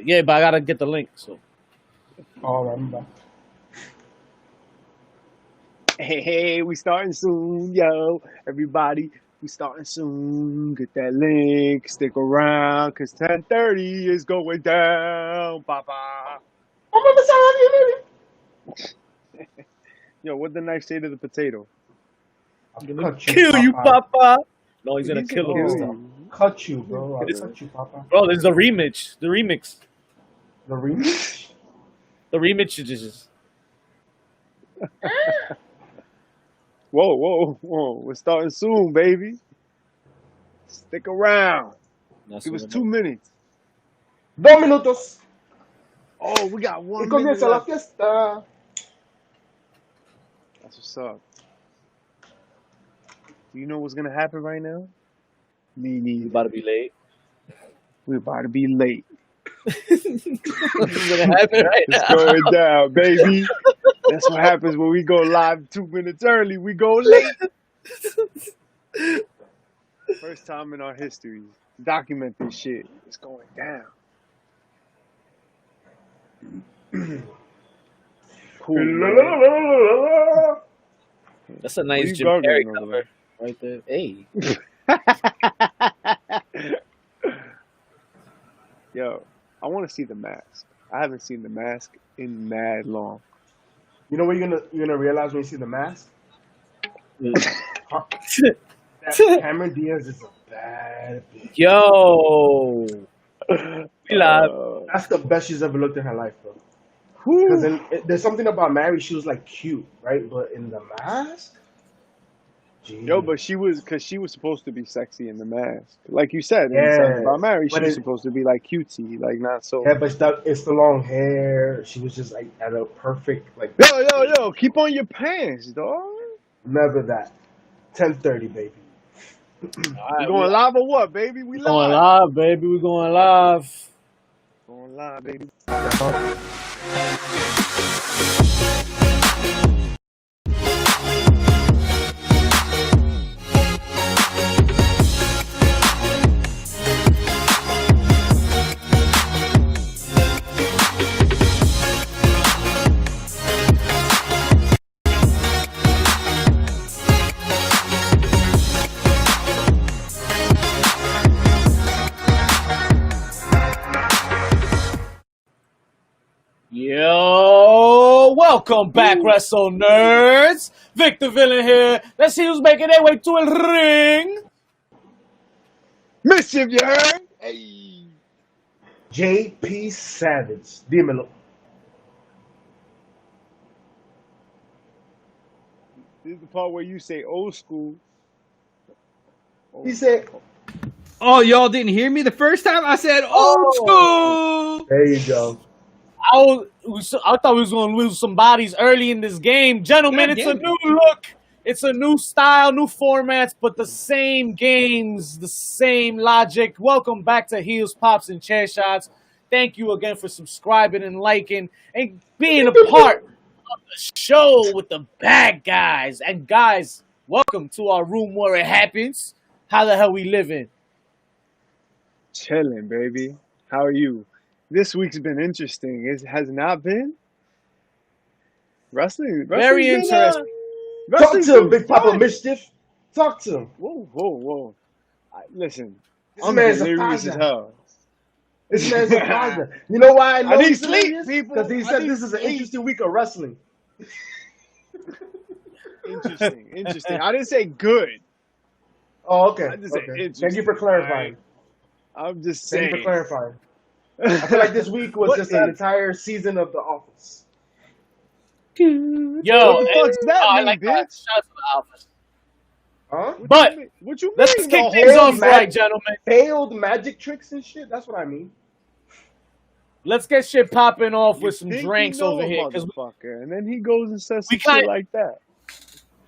Yeah, but I gotta get the link. So. All right, I'm back. Hey, we starting soon, yo. Everybody, we starting soon. Get that link. Stick around, cause 10:30 is going down, Papa. Yo, what the knife say to the potato? I'm gonna Kill you, Papa. No, he's gonna kill him. Kill you. Cut you, bro. I'll cut you, Papa. Bro, this is the remix. The remix. The remix? The remix is. Whoa. We're starting soon, baby. Stick around. Give us 2 minutes. 2 minutos. Oh, we got 1 Y minute comienza la left. fiesta. That's what's up. Do you know what's gonna happen right now? Me You neither. about to be late. We're about to be late. This is gonna happen right It's now. going down, baby. That's what happens when we go live 2 minutes early. We go late. First time in our history. Document this shit. It's going down. Cool. Man. That's a What nice you Jim Carrey gargling over cover right there. Hey. Yo, I want to see The Mask. I haven't seen The Mask in mad long. You know what you're gonna realize when you see The Mask? That Cameron Diaz is a bad bitch. Yo. We live. That's the best she's ever looked in her life, bro. Because there's something about Mary, she was like cute, right? But in The Mask, geez. Yo, but she was supposed to be sexy in The Mask. Like you said, in Yeah, Something About Mary, she but was supposed to be like cutesy, like not so. Yeah, but it's the long hair. She was just like at a perfect like. Yo, keep on your pants, dog. Never that. 10:30, baby. We going live or what, baby? We Going live. live, baby. We going live. Going live, baby. Yo, welcome back, Wrestle Nerds. Victor Villain here. Let's see who's making their way to a ring. Mischief, you heard? Hey. JP Savage. Dímelo. This is the part where you say old school. He said, Oh, y'all didn't hear me the first time? I said old school. there you go. I thought we was going to lose some bodies early in this game. Gentlemen, it's a new look. It's a new style, new formats, but the same games, the same logic. Welcome back to Heels, Pops, and Chairshots. Thank you again for subscribing and liking and being a part of the show with the bad guys. And guys, welcome to our room where it happens. How the hell we living? Chilling, baby. How are you? This week's been interesting. It has not been. Wrestling Very interesting. Talk to him, Big Papa Mischief. Talk to him. Whoa. Listen, This I'm man's a delirious as father. hell. This man's a father. You know why I know I need he's sleep, delirious? people. Because he I said need this is an sleep. interesting week of wrestling. Interesting. I didn't say good. Oh, okay. I just said Okay. interesting. Thank you for clarifying. I'm just Thank saying. you for clarifying. I feel like this week was What just is- an entire season of The Office. Yo, What the fuck's that I mean, like bitch? that. Shout out to the office. Huh? But What you mean? let's kick the things whole off right, gentlemen. Failed magic tricks and shit. That's what I mean. Let's get shit popping off You with some think you drinks know over a here because motherfucker, and then he goes and says We some shit kinda- like that.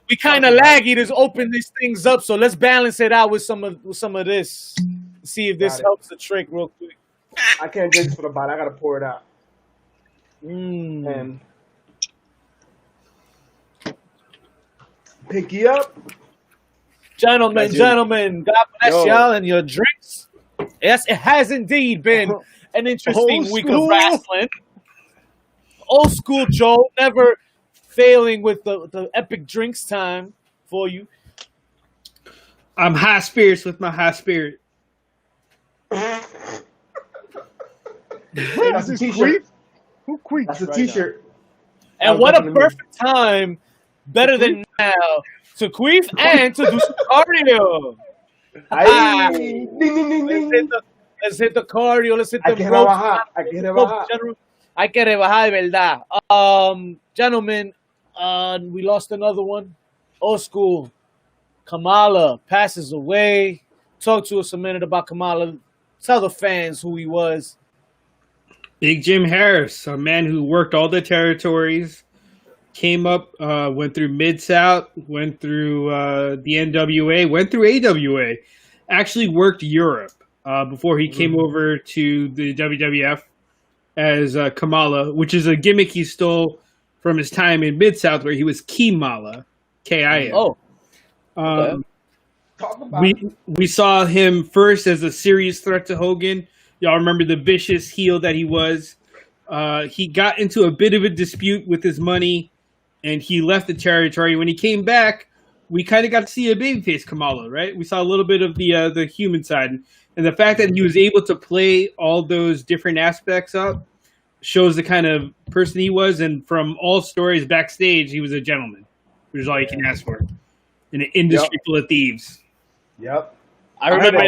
we kind of laggy to open these things up. So let's balance it out with some of this. See if this Got it. helps the trick real quick. I can't drink this for the bottle. I gotta pour it out. And pinky up. Gentlemen, That's it. God bless Yo. y'all and your drinks. Yes, it has indeed been an interesting Old week school. of wrestling. Old school Joe, never failing with the epic drinks time for you. I'm high spirits with my high spirit. Wait, That's is a this t-shirt. Queef? Who queefs That's a right t-shirt. And That what was a definitely me. perfect time, better than now, to queef and to do some cardio. Aye. Ding, ding, ding, ding. Let's hit the cardio. Let's hit Hay the que ropes. rebajar. Hay que rebajar. Hay que rebajar, de verdad. Gentlemen, we lost another one. Old school. KAMALA passes away. Talk to us a minute about KAMALA. Tell the fans who he was. Big Jim Harris, a man who worked all the territories, came up, went through Mid-South, went through the NWA, went through AWA, actually worked Europe before he came over to the WWF as KAMALA, which is a gimmick he stole from his time in Mid-South where he was KIMALA, K-I-M. Oh, okay. Talk about it. We saw him first as a serious threat to Hogan. Y'all remember the vicious heel that he was. He got into a bit of a dispute with his money, and he left the territory. When he came back, we kind of got to see a babyface KAMALA, right? We saw a little bit of the human side. And the fact that he was able to play all those different aspects up shows the kind of person he was. And from all stories backstage, he was a gentleman, which is all you can ask for in an industry full of thieves. Yep. I remember.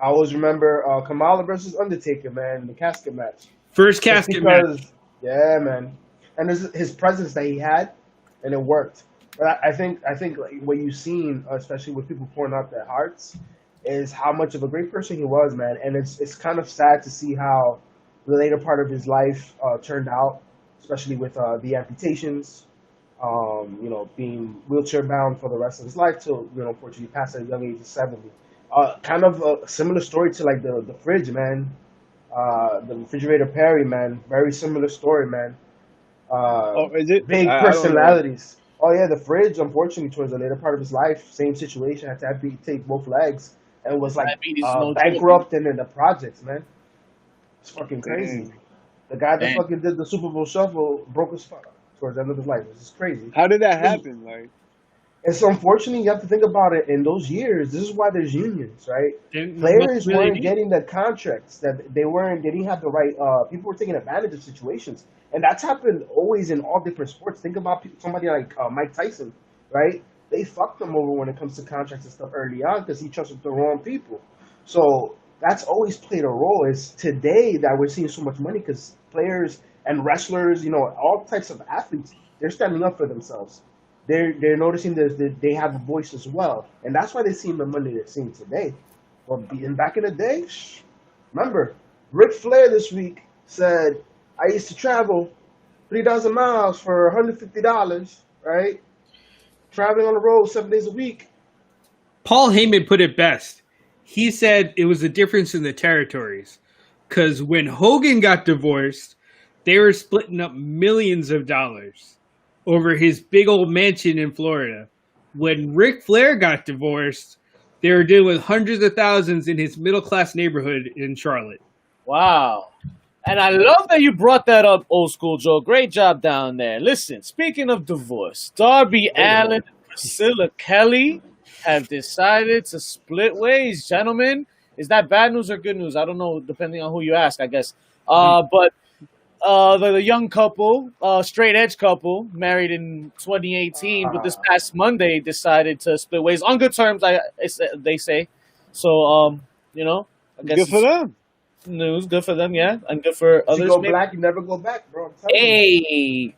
I always remember KAMALA versus Undertaker, man, the casket match. First casket match. Yeah, man. And his presence that he had, and it worked. But I think like, what you've seen, especially with people pouring out their hearts, is how much of a great person he was, man. And it's kind of sad to see how the later part of his life turned out, especially with the amputations. Being wheelchair bound for the rest of his life till unfortunately passed at a young age of 70. Kind of a similar story to like the fridge, man. The refrigerator Perry, man. Very similar story, man. Is it? Big personalities. Oh yeah, the fridge. Unfortunately, towards the later part of his life, same situation. Had to amputate both legs and was like bankrupt and in the projects, man. It's fucking crazy. Dang. The guy that fucking did the Super Bowl Shuffle broke his spine towards the end of his life. It's just crazy. How did that happen? Like, and so unfortunately, you have to think about it. In those years, this is why there's unions, right? Players weren't getting the contracts that they didn't have the right. People were taking advantage of situations, and that's happened always in all different sports. Think about somebody like Mike Tyson, right? They fucked him over when it comes to contracts and stuff early on because he trusted the wrong people. So that's always played a role. It's today that we're seeing so much money because players and wrestlers, all types of athletes, they're standing up for themselves. They're noticing that they have a voice as well, and that's why they're seeing the money they're seeing today. But back in the day, remember, Ric Flair this week said, "I used to travel 3,000 miles for $150, right? Traveling on the road 7 days a week." Paul Heyman put it best. He said it was a difference in the territories, because when Hogan got divorced, they were splitting up millions of dollars over his big old mansion in Florida. When Ric Flair got divorced, they were dealing with hundreds of thousands in his middle-class neighborhood in Charlotte. Wow. And I love that you brought that up, Old School Joe. Great job down there. Listen, speaking of divorce, Darby Allin and Priscilla Kelly have decided to split ways. Gentlemen, is that bad news or good news? I don't know, depending on who you ask, I guess. But the young couple, straight edge couple, married in 2018, but this past Monday decided to split ways on good terms. They say, so I guess good for them. News, good for them, yeah, and good for others. You go black, you never go back, bro. Hey,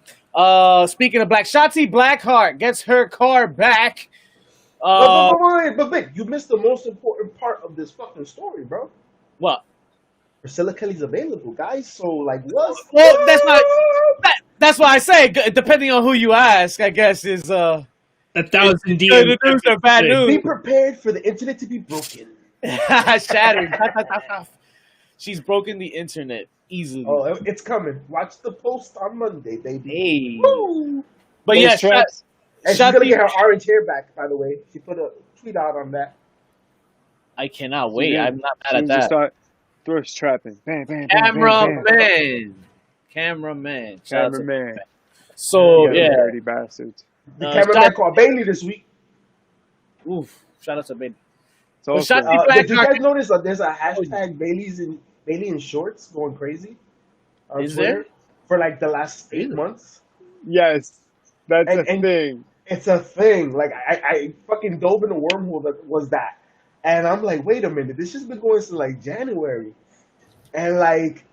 speaking of black, SHOTZI Blackheart gets her car back. But Vic, you missed the most important part of this fucking story, bro. What? Priscilla Kelly's available, guys. So, like, what? Well, that's why I say, depending on who you ask, I guess is 1,000 DMs. Good news or bad news. Be prepared for the internet to be broken. Shattered. She's broken the internet easily. Oh, it's coming. Watch the post on Monday, baby. Hey. Woo! But yeah, and she's gonna get her orange hair back. By the way, she put a tweet out on that. I cannot wait. I'm not mad at that. Thirst trapping. Bam, bam, bam, bam, bam. Cameraman. Shout out to- Cameraman. So Yeah, yeah, dirty bastards. The cameraman called Bailey this week. oof. Shout out to Bailey. So Well, Shotzi Did you Blackheart. guys notice that there's a hashtag Bailey in shorts going crazy on Is Twitter there? for like the last 8 months? yes, that's a And- thing. It's a thing. Like I fucking dove in a wormhole that was that, and I'm like, wait a minute, this has been going since like January, and like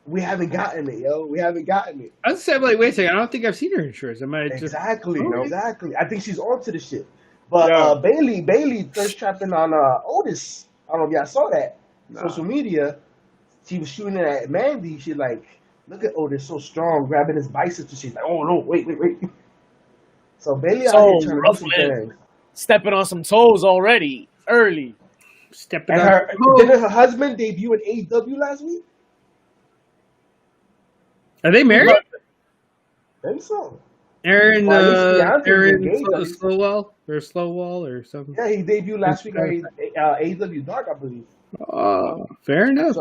we haven't gotten it, yo. We haven't gotten it. I was saying, like, wait a second. I don't think I've seen her in shorts. I might just. Exactly, Oh, exactly. I think she's onto the shit. But Yeah. Bailey thirst trapping on Otis. I don't know if y'all saw that. Social media. She was shooting it at Mandy. She like, look at Otis so strong, grabbing his biceps, and she's like, oh no, wait. So Bailey So out here trying to do some ruffling. things. Stepping on some toes already, early. Stepping And up. didn't her husband debut in AEW last week? Are they married? I think so. Aaron, Well, at least Beyonce's Aaron engaged, at least. Slowwell or something. Yeah, he debuted last week on AEW Dark, I believe. Oh, fair enough.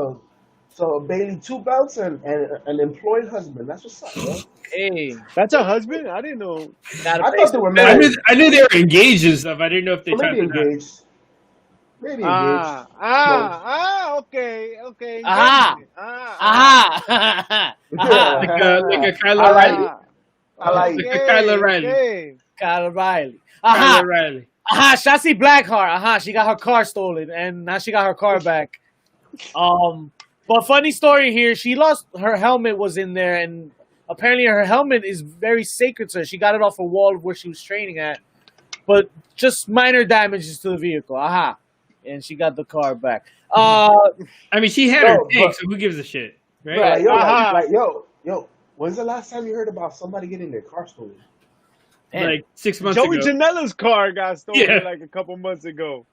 So Bailey 2 belts and an employed husband. That's what's up, bro. Hey, That's her husband? I didn't know. not a I thought they were I married. knew they were engaged and stuff. I didn't know if they Or maybe tried to. engaged. Maybe engaged. Okay. Aha. Aha. Aha. Like a Kylo I like Riley. it. I like Like it. a Kylo Riley. Okay. Kyle Riley. Aha. Kylo Riley. Aha. Shotzi Blackheart. Aha. She got her car stolen, and now she got her car back. But funny story here. She lost her helmet. Was in there, and apparently her helmet is very sacred to her. She got it off a wall where she was training at, but just minor damages to the vehicle. Aha. And she got the car back. I mean, she had her Yo, thing, but- so who gives a shit, right? Right, yo, Aha. like, yo, when's the last time you heard about somebody getting their car stolen? Like 6 months Joey ago. Janela's car got stolen Yeah. like a couple months ago.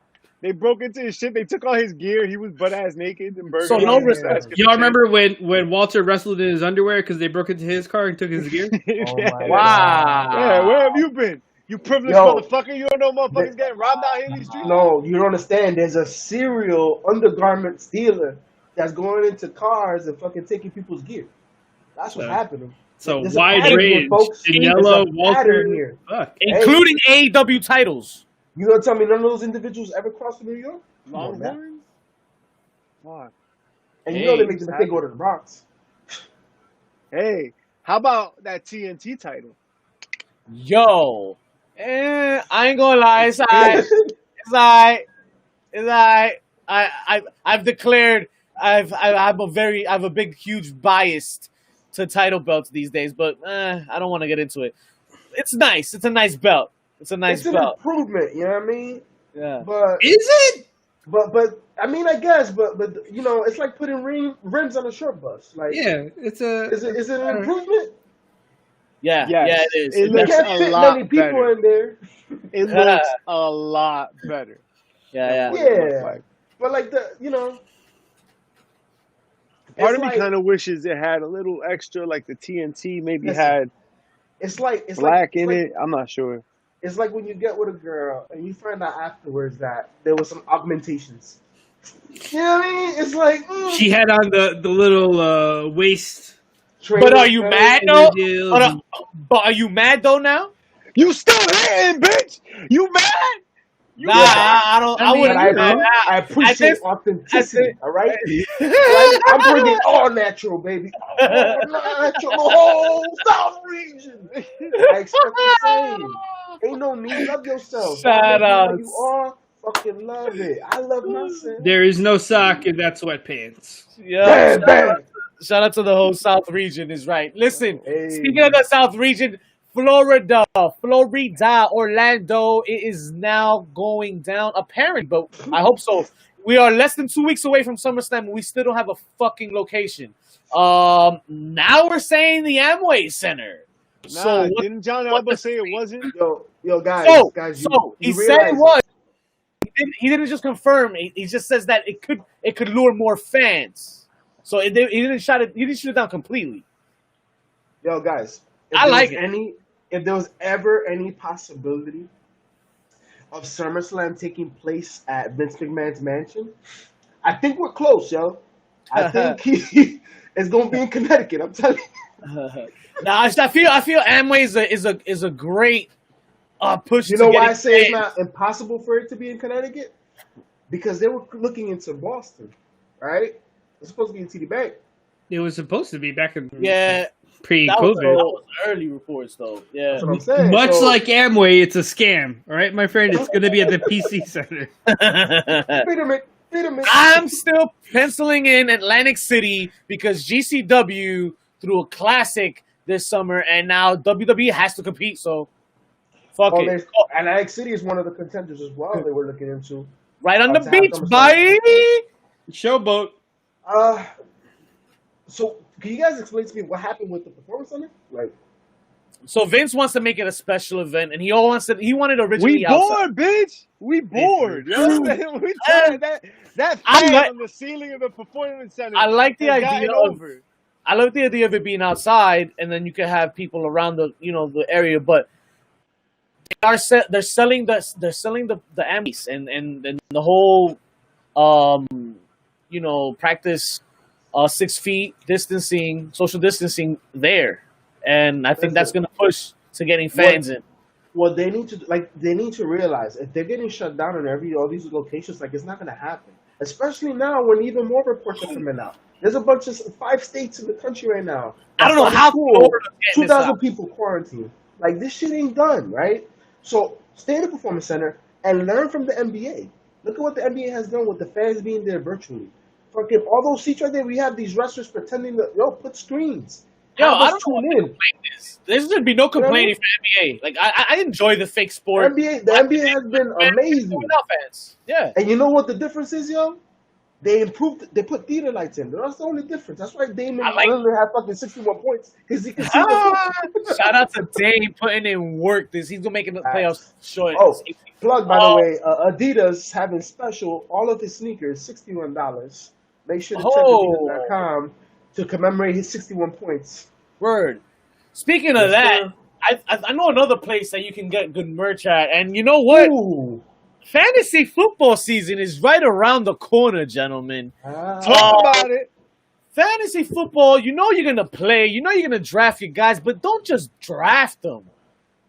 They broke into his shit. They took all his gear. He was butt ass naked and burger. So no respect. Y'all remember when Walter wrestled in his underwear because they broke into his car and took his gear? Oh my Wow. Yeah, where have you been? You privileged Yo. motherfucker. You don't know motherfuckers getting robbed out here in these streets? No, you don't understand. There's a serial undergarment stealer that's going into cars and fucking taking people's gear. That's what's happening. So There's a wide pattern here, range. folks. There's Janela, a Walter. pattern here. Fuck. Including AEW titles. You gonna tell me none of those individuals ever crossed to New York? Come on, man. Longhorns? Fuck. And you know they Hey, make the mistake go to the Bronx. Hey, how about that TNT title? Yo. I ain't gonna lie. It's alright. It's alright. I've declared I have a big, huge bias to title belts these days, but I don't want to get into it. It's nice. It's a nice belt. It's a nice It's an belt. improvement, you know what I mean? Yeah. But Is it? but I mean, I guess, but you know, it's like putting rims on a short bus. Like, Yeah, it's a. is it an improvement? Yeah. Yes. Yeah, it is. It You looks can't a fit lot many people better. in there. It looks a lot better. Yeah. What it looks Yeah, like. but like you know, Part it's of me like- kind of wishes it had a little extra, like the TNT maybe Listen, had it's like black it's in like, it. I'm not sure. It's like when you get with a girl and you find out afterwards that there was some augmentations. You know what I mean? It's like She had on the little waist. But are you mad though? deals. But are you mad though now? You still hating, bitch? You mad? You Nah, mad? I don't. I mean, wouldn't. I appreciate I authenticity. think- All right? Like, I'm bringing all natural, baby. All natural, the whole South region. I expect the same. Ain't no need. Love yourself. Shout Love you outs. how you are. Fucking love it. I love myself. There is no sock in that sweatpants. Yeah. Bam, bam. Shout out to the whole South region is right. Listen, Hey. speaking of the South region, Florida, Orlando, it is now going down. Apparently, but I hope so. We are less than 2 weeks away from SummerSlam, and we still don't have a fucking location. Now we're saying the Amway Center. Nah, So what- didn't John what Alba the- say it wasn't? Yo, guys, So guys. he said it was. He didn't just confirm. He just says that it could lure more fans. So he didn't shut it down completely. Yo, guys. I like it. If there was ever any possibility of SummerSlam taking place at Vince McMahon's mansion, I think we're close, yo. I think he is going to be in Connecticut. I'm telling you. Now I feel Amway is a great push. You know why I say it's not impossible for it to be in Connecticut? Because they were looking into Boston, right? It's supposed to be in TD Bank. It was supposed to be back in That pre-COVID. was early reports, though. Yeah, That's what I'm saying. Much like Amway, it's a scam. All right, my friend, it's going to be at the PC Center. Wait a minute. I'm still penciling in Atlantic City because GCW threw a classic this summer, and now WWE has to compete. So, fuck it. Atlantic City is one of the contenders as well. They were looking into right on the beach, buddy. Showboat. So, can you guys explain to me what happened with the Performance Center? Like, so Vince wants to make it a special event, and he wanted originally. We bored, bitch. We bored. Yo. We tried that fan on the ceiling of the Performance Center. I like the idea I love the idea of it being outside, and then you can have people around the area. But they're selling the ambience and the whole practice 6 feet distancing, social distancing there, and I think that's going to push to getting fans in. What they need to realize, if they're getting shut down in all these locations, it's not going to happen. Especially now when even more reports are coming out. There's a bunch of 5 states in the country right now. I don't know how 2,000 people quarantined. This shit ain't done, right? So stay in the Performance Center and learn from the NBA. Look at what the NBA has done with the fans being there virtually. Fucking all those seats right there, we have these wrestlers pretending to put screens. I don't know. There should be no complaining for NBA. I enjoy the fake sport. The NBA has been amazing. Fans. Yeah. And you know what the difference is, yo? They put theater lights in. That's the only difference. That's why Damon literally had fucking 61 points. Because he can see the shout out to Dame putting in work. He's going to make it the playoffs short. Oh, plug, by the way. Adidas having special, all of his sneakers, $61. Make sure to check Adidas.com to commemorate his 61 points. Word. Speaking of that, I know another place that you can get good merch at. And you know what? Ooh. Fantasy football season is right around the corner, gentlemen. Talk about it. Fantasy football, you're going to play. You're going to draft your guys, but don't just draft them.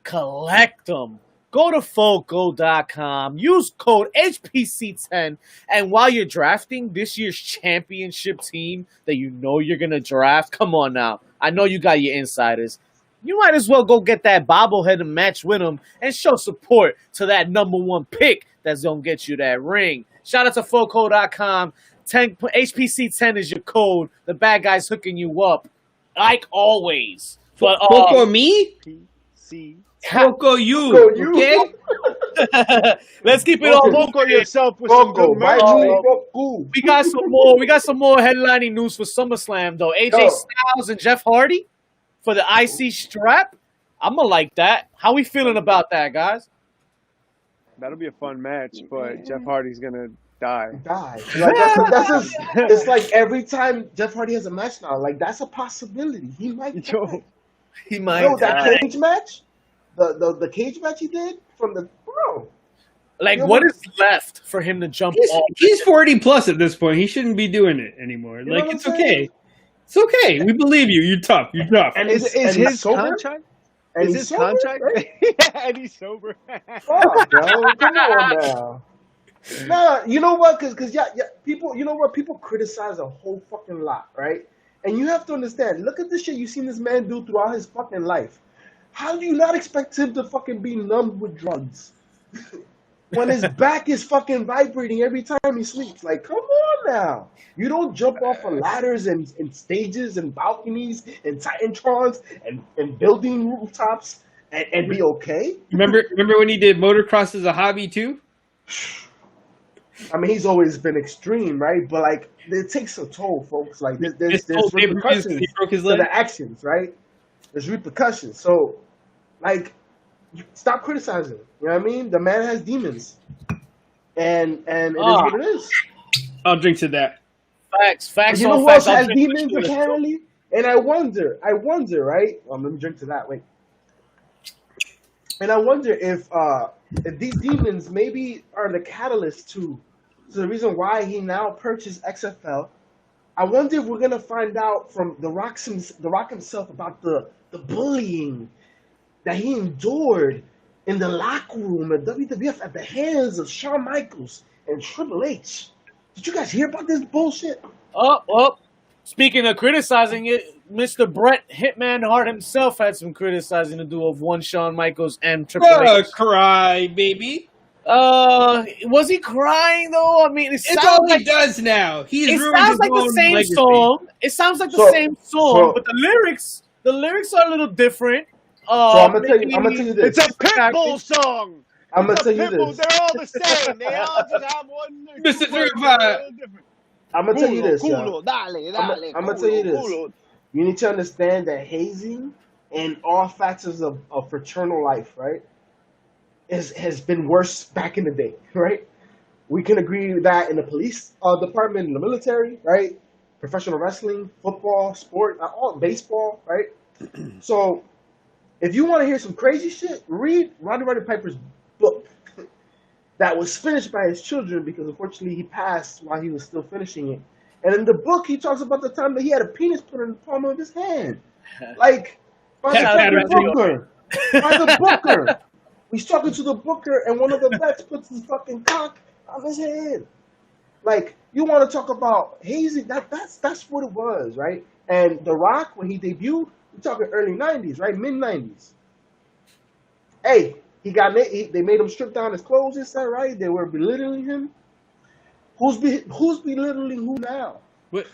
Collect them. Go to Foco.com. Use code HPC10. And while you're drafting this year's championship team that you're going to draft, come on now. I know you got your insiders. You might as well go get that bobblehead and match with them and show support to that #1 pick that's going to get you that ring. Shout out to Foco.com. HPC10 is your code. The bad guy's hooking you up, like always. But Foco me? Foco you. Okay? Let's keep it all Foco yourself with some good merch. We got some more. We got some more headlining news for SummerSlam though. AJ Styles and Jeff Hardy for the IC strap. I'm gonna like that. How we feeling about that, guys? That'll be a fun match, but Jeff Hardy's gonna die. It's like every time Jeff Hardy has a match now, that's a possibility. He might die. He might die. That cage match, the cage match he did from the bro. What is left for him to jump off? He's 40 plus at this point. He shouldn't be doing it anymore. It's okay. It's okay. We believe you. You're tough. You're tough. And is his contract? And is his contract? Right? Yeah, and he's sober. Fuck, bro. Come on now. Nah, you know what? Because people, you know what? People criticize a whole fucking lot, right? And you have to understand. Look at the shit you've seen this man do throughout his fucking life. How do you not expect him to fucking be numbed with drugs? When his back is fucking vibrating every time he sleeps. Come on now. You don't jump off of ladders and stages and balconies and Titantrons and building rooftops and be okay? Remember when he did motocross as a hobby too? I mean, he's always been extreme, right? But it takes a toll, folks. There's repercussions he broke his leg. to the actions, right? There's repercussions. So, stop criticizing. You know what I mean? The man has demons, and it is what it is. I'll drink to that. Facts. You know who else has demons apparently? And I wonder, right? Let me drink to that. Wait. And I wonder if these demons maybe are the catalyst to the reason why he now purchased XFL. I wonder if we're gonna find out from the Rock himself about the bullying that he endured in the locker room at WWF at the hands of Shawn Michaels and Triple H. Did you guys hear about this bullshit? Speaking of criticizing it, Mr. Bret Hitman Hart himself had some criticizing to do of one Shawn Michaels and Triple H. Cry, baby. Was he crying though? I mean, it's all he does now. It sounds like the same legacy. song. It sounds like the same song, but the lyrics are a little different. So I'm gonna tell you this. It's a Pitbull song. I'm gonna tell you this. They're all the same. They all just have one. Mr. 35. I'm gonna tell you this. I'm gonna tell you this. You need to understand that hazing and all factors of fraternal life, right, has been worse back in the day, right? We can agree with that in the police department, in the military, right? Professional wrestling, football, sport, all baseball, right? So, if you want to hear some crazy shit, read Roddy Piper's book that was finished by his children because unfortunately he passed while he was still finishing it. And in the book, he talks about the time that he had a penis put in the palm of his hand. Like, by the booker. He's talking to the booker, and one of the vets puts his fucking cock on his head. Like, you want to talk about hazing? That's what it was, right? And The Rock, when he debuted, we're talking early 90s, right? Mid-90s. Hey, they made him strip down his clothes inside, right? They were belittling him. Who's belittling who now? What?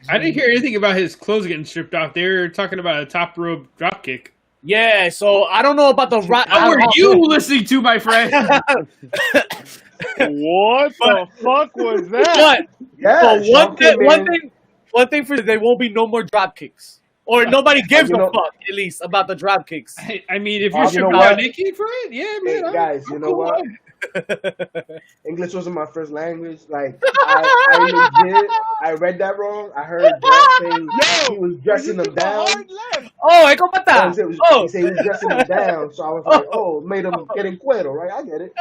I didn't hear anything about his clothes getting stripped off. They're talking about a top rope drop kick. Yeah, so I don't know about the Rock. What were you listening to, my friend? What the fuck was that? Yeah, one thing for there won't be no more drop kicks. Or nobody gives a fuck, at least, about the drop kicks. I mean, if you're stripped out naked for it, yeah, man. Hey, guys, you know what? English wasn't my first language. Like, I read that wrong. I heard Brett saying he was dressing them down. ¿Cómo está? He said he was dressing them down. So I was like, made him get in cuero, right? I get it.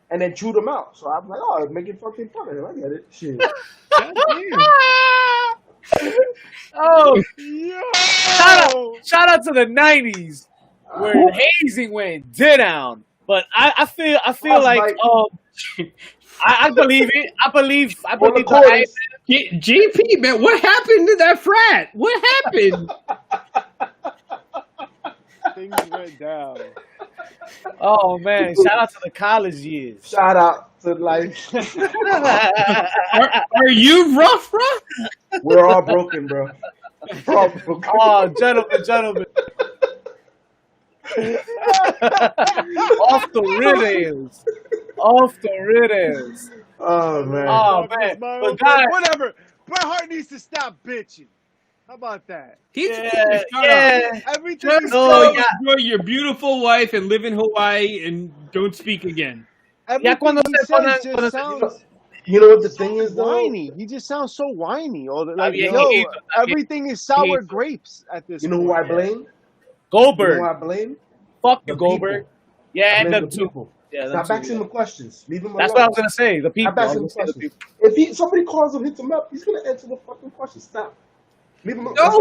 And then chewed him out. So I was like, making fucking fun of him. I get it. Shit. Shout out to the 90s where hazing went down. But I feel like I believe it. I believe JP, man, what happened to that frat? What happened? Things went down. Oh man, shout out to the college years. Shout out to life. Are you rough, bro? We're all broken, bro. We're all broken. Oh, gentlemen. Off the riddles. Oh man. But guys, whatever. Bret Hart needs to stop bitching. How about that? Everything is enjoy your beautiful wife and live in Hawaii and don't speak again. Everything he says just sounds. You know what the thing is, though? Whiny. He just sounds so whiny. Everything is sour grapes at this. You know who I blame? Goldberg. You know who I blame? Fuck you, Goldberg. Yeah, and them too. Yeah, stop asking him questions. Leave him alone. That's what I was gonna say. The people. Stop asking him questions. If somebody calls him, hits him up, he's gonna answer the fucking question. Stop. Leave him alone. No,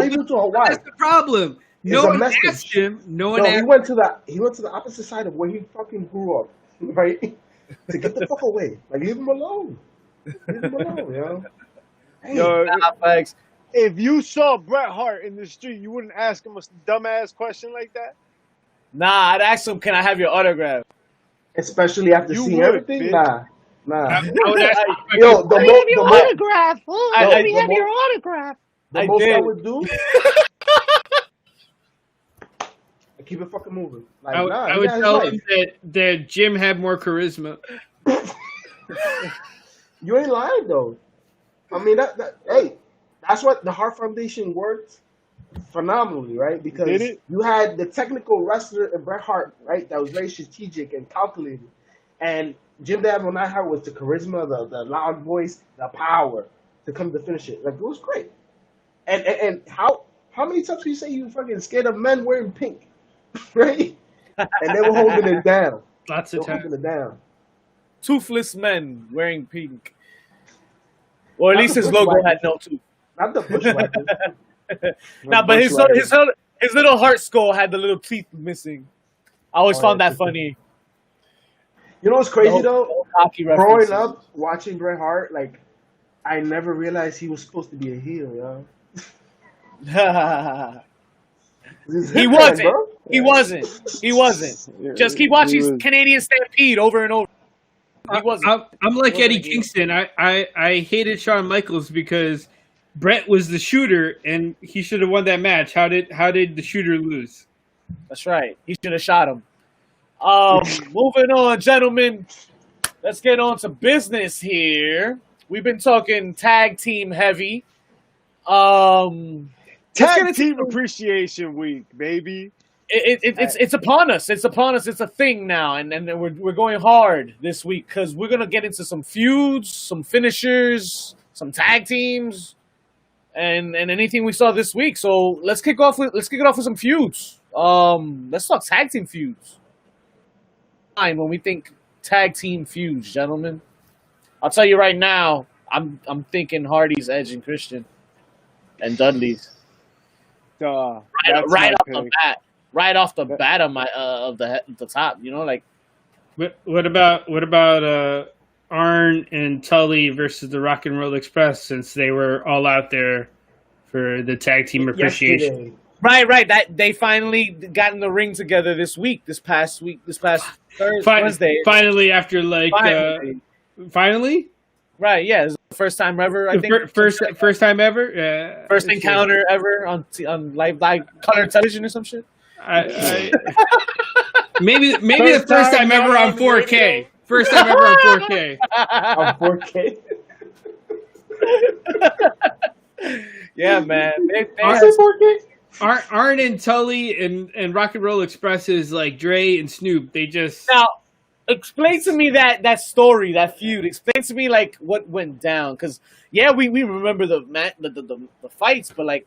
that's the problem. No one asked him. He went to the opposite side of where he fucking grew up, right? To get the fuck away. Like, leave him alone. Leave him alone, yo. Hey, if you saw Bret Hart in the street, you wouldn't ask him a dumbass question like that? Nah, I'd ask him, can I have your autograph? Especially after seeing everything? Bitch. Nah. I would ask Yo, let me have your autograph. Let me have your autograph. The most I would do, I keep it fucking moving. Like, I would tell him that Jim had more charisma. You ain't lying though. I mean that's what the Hart Foundation worked phenomenally, right? Because you had the technical wrestler in Bret Hart, right? That was very strategic and calculated, and Jim the Anvil Neidhart was the charisma, the loud voice, the power to come to finish it. Like, it was great. And how many times do you say you fucking scared of men wearing pink, right? And they were holding it down. Lots of times. Holding it down. Toothless men wearing pink. Or at Not least the his logo Bushwhackers. had no tooth. Not the bushwhackers. Nah, but his little heart skull had the little teeth missing. I always found that funny. You know what's crazy though? Hockey Growing references. up watching Bret Hart, like I never realized he was supposed to be a heel, yo. He's He Hitman, wasn't. bro. He wasn't. Just keep watching Canadian Stampede over and over. He wasn't. I'm like He wasn't Eddie a heel. Kingston. I hated Shawn Michaels because Brett was the shooter and he should have won that match. How did the shooter lose? That's right. He should have shot him. Moving on, gentlemen. Let's get on to business here. We've been talking tag team heavy. Tag Team Appreciation Week, baby. It's upon us. It's upon us. It's a thing now, and we're going hard this week because we're gonna get into some feuds, some finishers, some tag teams, and anything we saw this week. So let's kick it off with some feuds. Let's talk tag team feuds. When we think tag team feuds, gentlemen, I'll tell you right now, I'm thinking Hardy's, Edge, and Christian, and Dudley's. Right off the bat of the top, you know, like. What about Arn and Tully versus the Rock and Roll Express, since they were all out there for the tag team appreciation? Yesterday. Right. That they finally got in the ring together this past Thursday. Finally, after finally. Right, yeah, it's the first time ever. I think First time ever. first encounter ever on live color television or some shit. Maybe the first time ever on 4K. First time ever on 4K. On 4K. Yeah, man. Arn and Tully and Rock and Roll Express is like Dre and Snoop. They just Now, explain to me that story, that feud. Explain to me like what went down, because yeah, we remember the fights, but like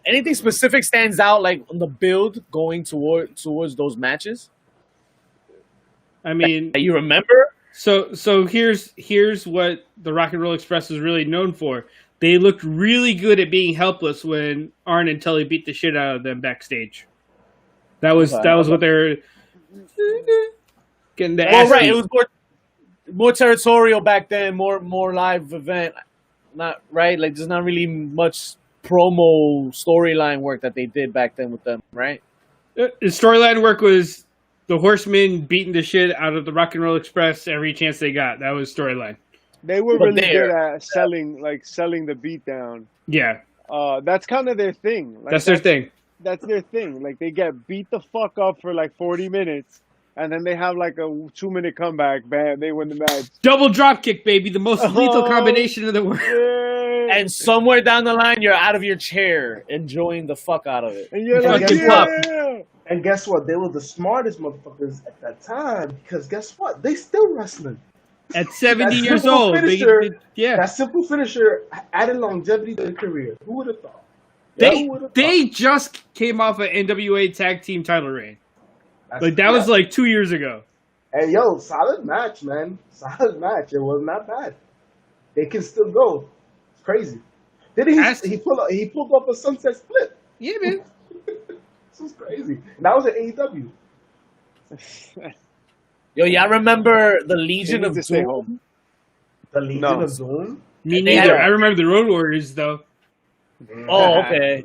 anything specific stands out like on the build going towards those matches. I mean, that you remember. So here's what the Rock and Roll Express was really known for. They looked really good at being helpless when Arn and Tully beat the shit out of them backstage. That was what they're getting the ass Right, beat. it was more territorial back then, more live event. Not right, like there's not really much promo storyline work that they did back then with them, right? The storyline work was the Horsemen beating the shit out of the Rock and Roll Express every chance they got. That was storyline. They were really good at selling the beatdown. Yeah. That's kind of their thing. Like, that's their thing. That's their thing. Like they get beat the fuck up for like 40 minutes, and then they have like a 2-minute comeback. Bam, they win the match. Double drop kick, baby. The most lethal combination of the world. Yeah. And somewhere down the line, you're out of your chair, enjoying the fuck out of it. And you're like, Fucking yeah. And guess what? They were the smartest motherfuckers at that time, because guess what? They still wrestling. At 70 That years simple old. finisher- Yeah. That simple finisher added longevity to their career. Who would have thought? They just came off an NWA tag team title reign. That was like 2 years ago. And yo, solid match, man. Solid match. It was not bad. They can still go. It's crazy. Did he pulled off a sunset split? Yeah, man. This was crazy. And that was at AEW. Yo, y'all remember the Legion of stay Doom? home. The Legion No. of Doom. Me They neither. had- I remember the Road Warriors though. Oh, okay.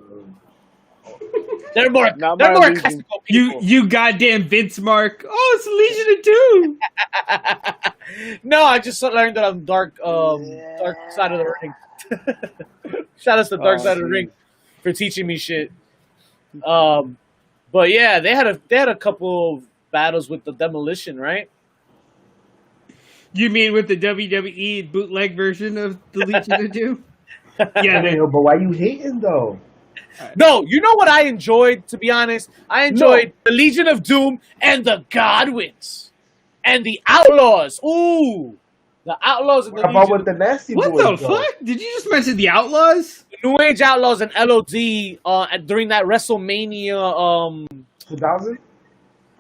They're more Not my Legion. classical people. You goddamn Vince Mark. Oh, it's Legion of Doom. No, I just learned that I'm dark side of the ring. Shout out to Dark Side of the Ring for teaching me shit. But yeah, they had a couple of battles with the Demolition, right? You mean with the WWE bootleg version of the Legion of Doom? Yeah, Yo, but why you hating though? No, you know what I enjoyed, to be honest? I enjoyed the Legion of Doom and the Godwins and the Outlaws. Ooh, the Outlaws and the What about Legion. with the Nasty what Boys? the though? fuck? Did you just mention the Outlaws? New Age Outlaws and LOD during that WrestleMania. 2000?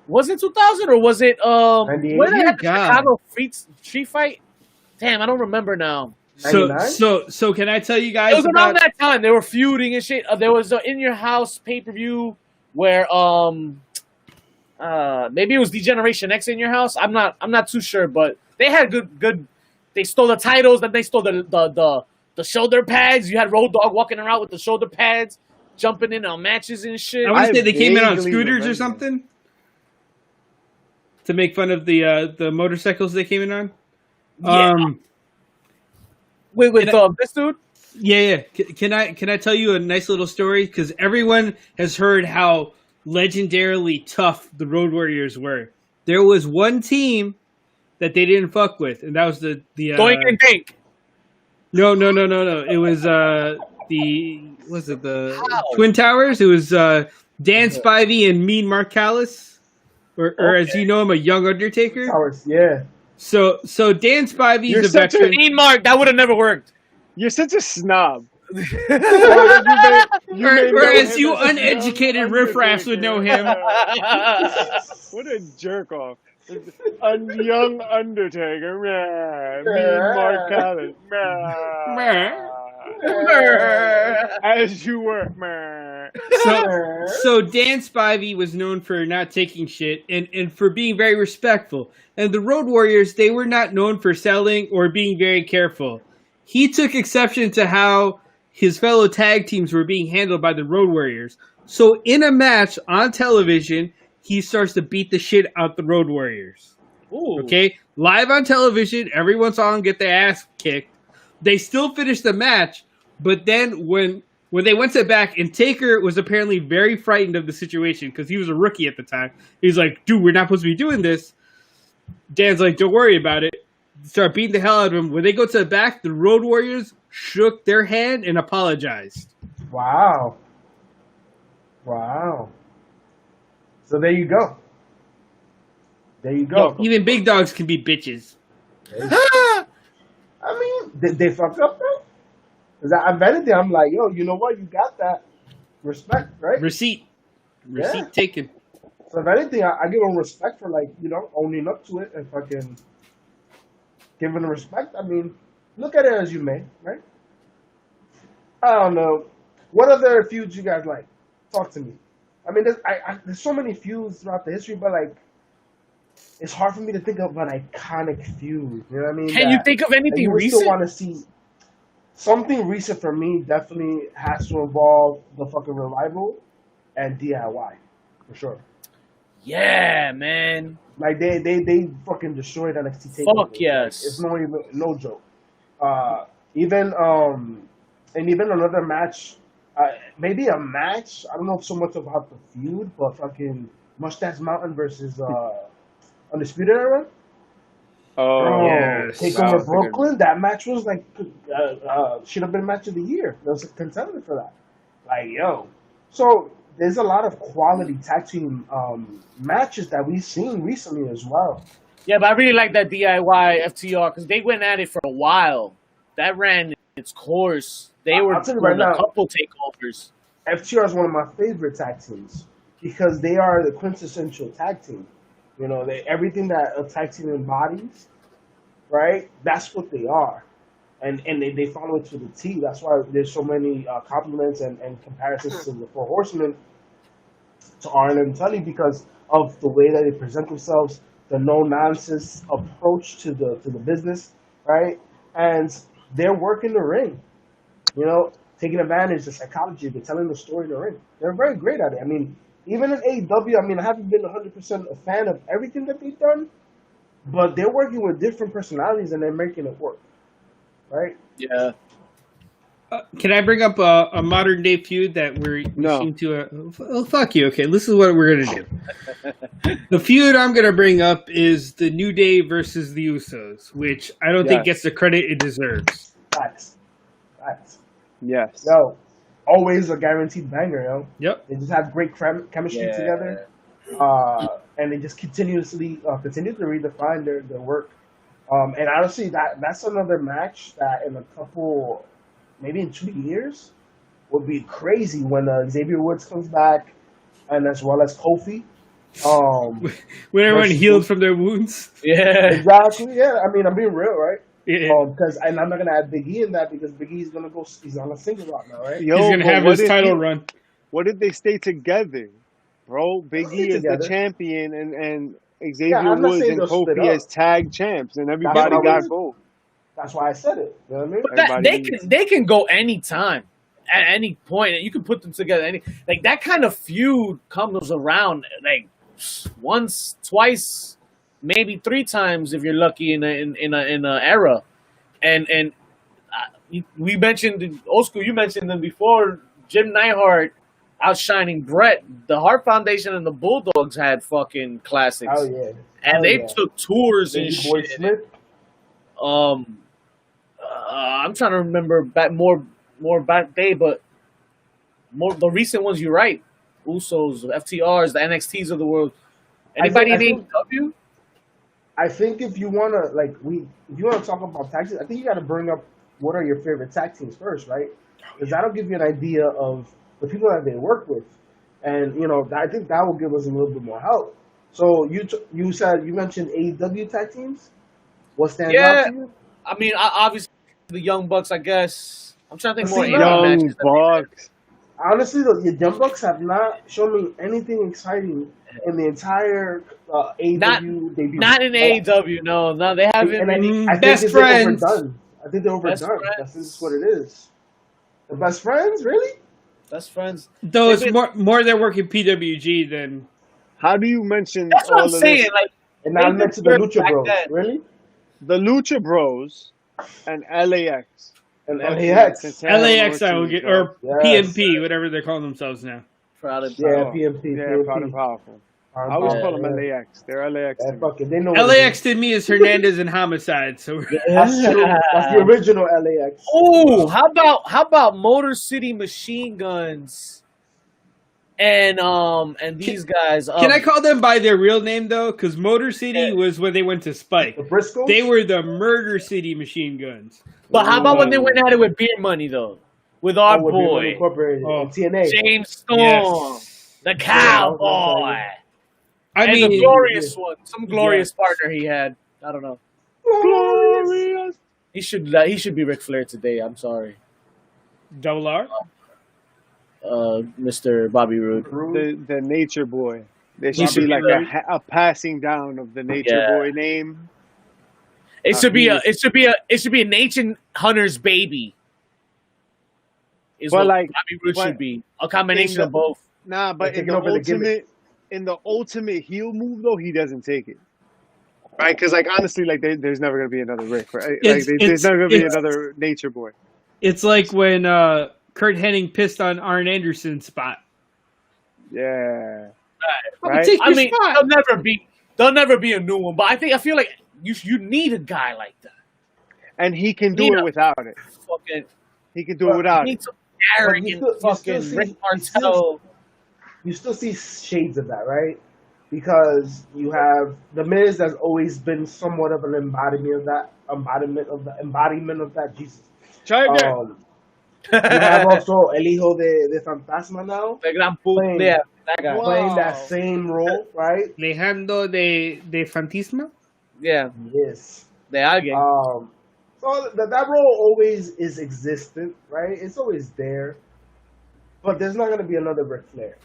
Was it 2000 or was it 98? when they had the God. Chicago street fight? Damn, I don't remember now. So can I tell you guys? It was around that time they were feuding and shit. There was an In Your House pay-per-view where maybe it was D-Generation X In Your House. I'm not too sure, but they had good. They stole the titles, then they stole the shoulder pads. You had Road Dogg walking around with the shoulder pads, jumping in on matches and shit. I want to say they came in on scooters or something to make fun of the motorcycles they came in on. Yeah. With this dude? Yeah. Can I tell you a nice little story? Because everyone has heard how legendarily tough the Road Warriors were. There was one team that they didn't fuck with, and that was the Doink and Dink. No. It was the Twin Towers? It was Dan Spivey and Mean Mark Callis, or as you know him, a young Undertaker. Towers, yeah. So Dan Spivey's a veteran. Mean Mark, that would have never worked. You're such a snob. Or as you uneducated riffraffs would know him. What a jerk off. A young Undertaker. Mean Mark Callis. As you were. So Dan Spivey was known for not taking shit and for being very respectful. And the Road Warriors, they were not known for selling or being very careful. He took exception to how his fellow tag teams were being handled by the Road Warriors. So in a match on television, he starts to beat the shit out the Road Warriors. Ooh. Okay? Live on television, everyone saw him get their ass kicked. They still finished the match, but then when they went to the back, and Taker was apparently very frightened of the situation because he was a rookie at the time. He's like, dude, we're not supposed to be doing this. Dan's like, don't worry about it. Start beating the hell out of him. When they go to the back, the Road Warriors shook their hand and apologized. Wow. So there you go. Even big dogs can be bitches. I mean, they fucked up though. Because if anything, I'm like, yo, you know what? You got that respect, right? Receipt taken. So if anything, I give them respect for owning up to it and fucking giving them respect. I mean, look at it as you may, right? I don't know. What other feuds you guys like? Talk to me. I mean, there's so many feuds throughout the history, but it's hard for me to think of an iconic feud. You know what I mean? Can you think of anything recent? Still want to see something recent for me. Definitely has to involve the fucking Revival and DIY for sure. Yeah, man. Like they fucking destroyed NXT TakeOver. Fuck yes. It's no joke. Even another match. Maybe a match. I don't know so much about the feud, but fucking Mustache Mountain versus Undisputed Era. Oh, yes. TakeOver Brooklyn. That match was should have been match of the year. There was a contender for that. So there's a lot of quality tag team matches that we've seen recently as well. Yeah, but I really like that DIY FTR because they went at it for a while. That ran its course. They were doing a couple takeovers. FTR is one of my favorite tag teams because they are the quintessential tag team. You know, everything that a tag team embodies, right? That's what they are. And they follow it to the T. That's why there's so many compliments and comparisons to the Four Horsemen, to Arn and Tully, because of the way that they present themselves, the no-nonsense approach to the business, right? And they're working the ring, you know, taking advantage of the psychology. They're telling the story in the ring. They're very great at it. I mean, even in AEW, I haven't been 100% a fan of everything that they've done, but they're working with different personalities and they're making it work. Right? Yeah. Can I bring up a modern day feud that we seem to? Fuck you. Okay, this is what we're gonna do. The feud I'm gonna bring up is the New Day versus the Usos, which I don't think gets the credit it deserves. Facts. Yes. Yo, always a guaranteed banger, yo. Yep. They just have great chemistry together, and they just continue to redefine their work. And honestly, that's another match that in a couple, maybe in 2 years, would be crazy when Xavier Woods comes back, and as well as Kofi. When everyone healed from their wounds. Yeah. Exactly. Yeah. I mean, I'm being real, right? Yeah. Because and I'm not gonna add Big E in that because Big E's gonna go. He's on a single route now, right? Yo, He's gonna but have what his if title run. What if they stay together, bro? Big Stay E is the together. champion, and Yeah, Xavier I'm not Woods saying and they'll split Kofi up. as tag champs, and That's everybody what I got was. gold. That's why I said it. You know what I mean? But that, Everybody they can go anytime, at any point. You can put them together. Like that kind of feud comes around like once, twice, maybe 3 times if you're lucky in a era. And we mentioned old school. You mentioned them before. Jim Neidhart outshining Brett. The Hart Foundation and the Bulldogs had fucking classics. Oh yeah. And they took tours and Davey Boy shit. Smith. I'm trying to remember more back day, but more the recent ones. You're right. Usos, FTRs, the NXTs of the world. Anybody in AEW? I think if you wanna if you wanna talk about tag teams, I think you gotta bring up what are your favorite tag teams first, right? Because that'll give you an idea of the people that they work with, and I think that will give us a little bit more help. So you mentioned AEW tag teams. What stands out to you? I mean, obviously the Young Bucks. I guess I'm trying to think more. Young matches Bucks. Honestly, the Young Bucks have not shown me anything exciting in the entire AEW debut. Not in AEW, no, they haven't. And I think Best friends. Overdone. I think they're overdone. That's just what it is. The best friends, really? Best friends. Though it's more they're working PWG than. How do you mention? That's what all I'm of saying. this? Like, And now next to the Lucha back Bros, then. really? The Lucha Bros and LAX. And LAX. LAX, I will get, or Yes. PNP, whatever they're calling themselves now. Proud of Yeah, PMP. Yeah, Proud and Powerful. I always call them LAX. They're LAX. Yeah, to me. fuck it. They know what LAX to me is Hernandez and Homicide. So it is. That's true. That's the original LAX. Oh, how about Motor City Machine Guns and these guys? can I call them by their real name though? Because Motor City was when they went to Spike. The Briscoes? They were the Murder City Machine Guns. But how about when they went at it with Beer Money though? With our boy TNA. James Storm, the Cowboy. I mean, the glorious one, some glorious partner he had. I don't know. Glorious. He should be Ric Flair today. I'm sorry, Double R. Mr. Bobby Roode. The Nature Boy. There should be like a passing down of the Nature Boy name. It should be a Nature Hunter's baby. Is But what like, Bobby Roode should be a combination of both. Nah, but in the ultimate heel move though, he doesn't take it. Right? Because like honestly, like there's never gonna be another Rick. Right? There's never gonna be another Nature Boy. It's like when Kurt Hennig pissed on Arn Anderson's spot. Yeah. Right? I mean, there'll never be a new one. But I feel like you need a guy like that, and he can do it without it. He can do it without it. Arrogant fucking Rick Martel. You still see shades of that, right? Because you have the Miz has always been somewhat of an embodiment of that. Jesus. Try again. You have also El Hijo de Fantasma now. Playing that same role, right? Alejandro de Fantasma? Yeah. Yes. De alguien. So that role always is existent, right? It's always there. But there's not going to be another Ric Flair.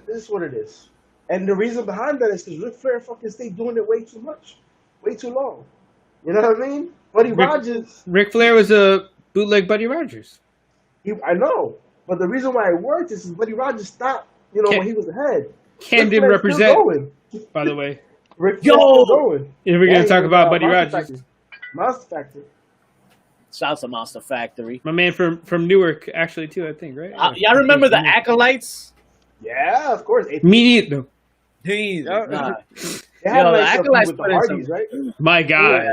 This is what it is. And the reason behind that is because Ric Flair fucking stayed doing it way too much. Way too long. You know what I mean? Buddy Rogers. Ric Flair was a bootleg Buddy Rogers. I know. But the reason why it worked is Buddy Rogers stopped, when he was ahead. Cam didn't represent, by the way. Ric Flair still going. If we're going to talk about Buddy Rogers. Monster Factory. Shouts to Monster Factory. My man from Newark, actually, too, I think, right? Y'all remember the Acolytes? Yeah, of course. Me neither. Please. Nah. They had the Acolytes with the Hardys, right? My God.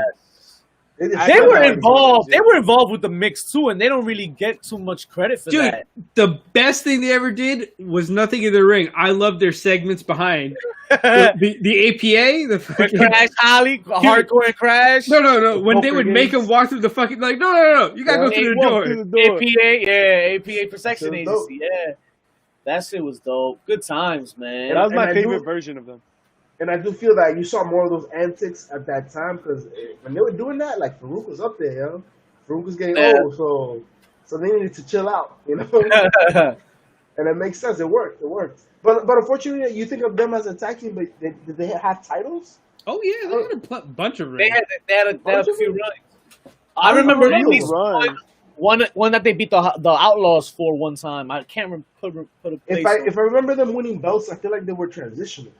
They were involved. They were involved with the mix too, and they don't really get too much credit for that. The best thing they ever did was nothing in the ring. I love their segments behind the APA, the fucking Crash Holly, Hardcore and Crash. No. When they would make him walk through the fucking no. You gotta go through the door. APA Protection Agency. Yeah, that shit was dope. Good times, man. That was my favorite version of them. And I do feel that you saw more of those antics at that time because when they were doing that, like Farouk was up there, yo. Farouk was getting old, so they needed to chill out, you know. And it makes sense. It worked. But unfortunately, you think of them as a tag team, but did they have titles? Oh yeah, they had a bunch of runs. They had a few runs. I remember at least one that they beat the Outlaws for one time. I can't put a place. If I remember them winning belts, I feel like they were transitioning.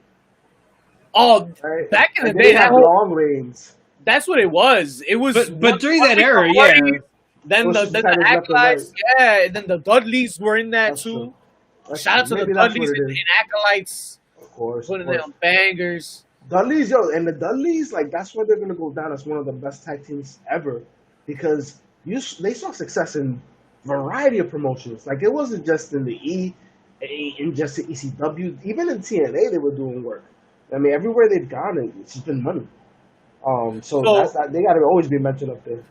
Oh, right? back in the they day, had long reigns. That's what it was. It was, but during that era, yeah. Then the Acolytes, and then the Dudleys were in that too. Shout out to the Dudleys and Acolytes. Of course, putting down bangers. Dudleys, and the Dudleys, like that's why they're gonna go down as one of the best tag teams ever, because they saw success in a variety of promotions. Like it wasn't just in the in just the ECW, even in TNA they were doing work. I mean, everywhere they've gone, it's just been money. So they got to always be mentioned up there.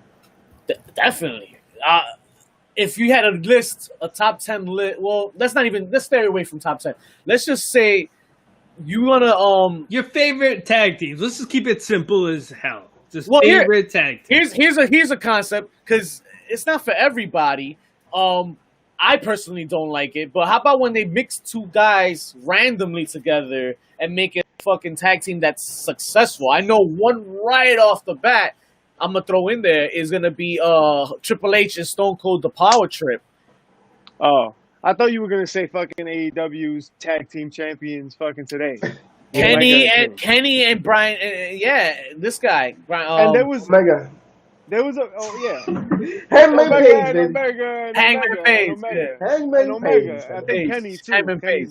Definitely. If you had a list, a top 10 list, well, let's stay away from top 10. Let's just say you want to your favorite tag teams. Let's just keep it simple as hell. Just favorite tag teams. Here's a concept because it's not for everybody. I personally don't like it, but how about when they mix two guys randomly together and make it a fucking tag team that's successful? I know one right off the bat I'm gonna throw in there is gonna be Triple H and Stone Cold the Power Trip. Oh, I thought you were gonna say fucking AEW's tag team champions fucking today. Kenny and Brian, this guy. Brian, and there was Mega. There was Hangman Page, Hangman Page. Hangman Page. I think Kenny too. Hangman Page.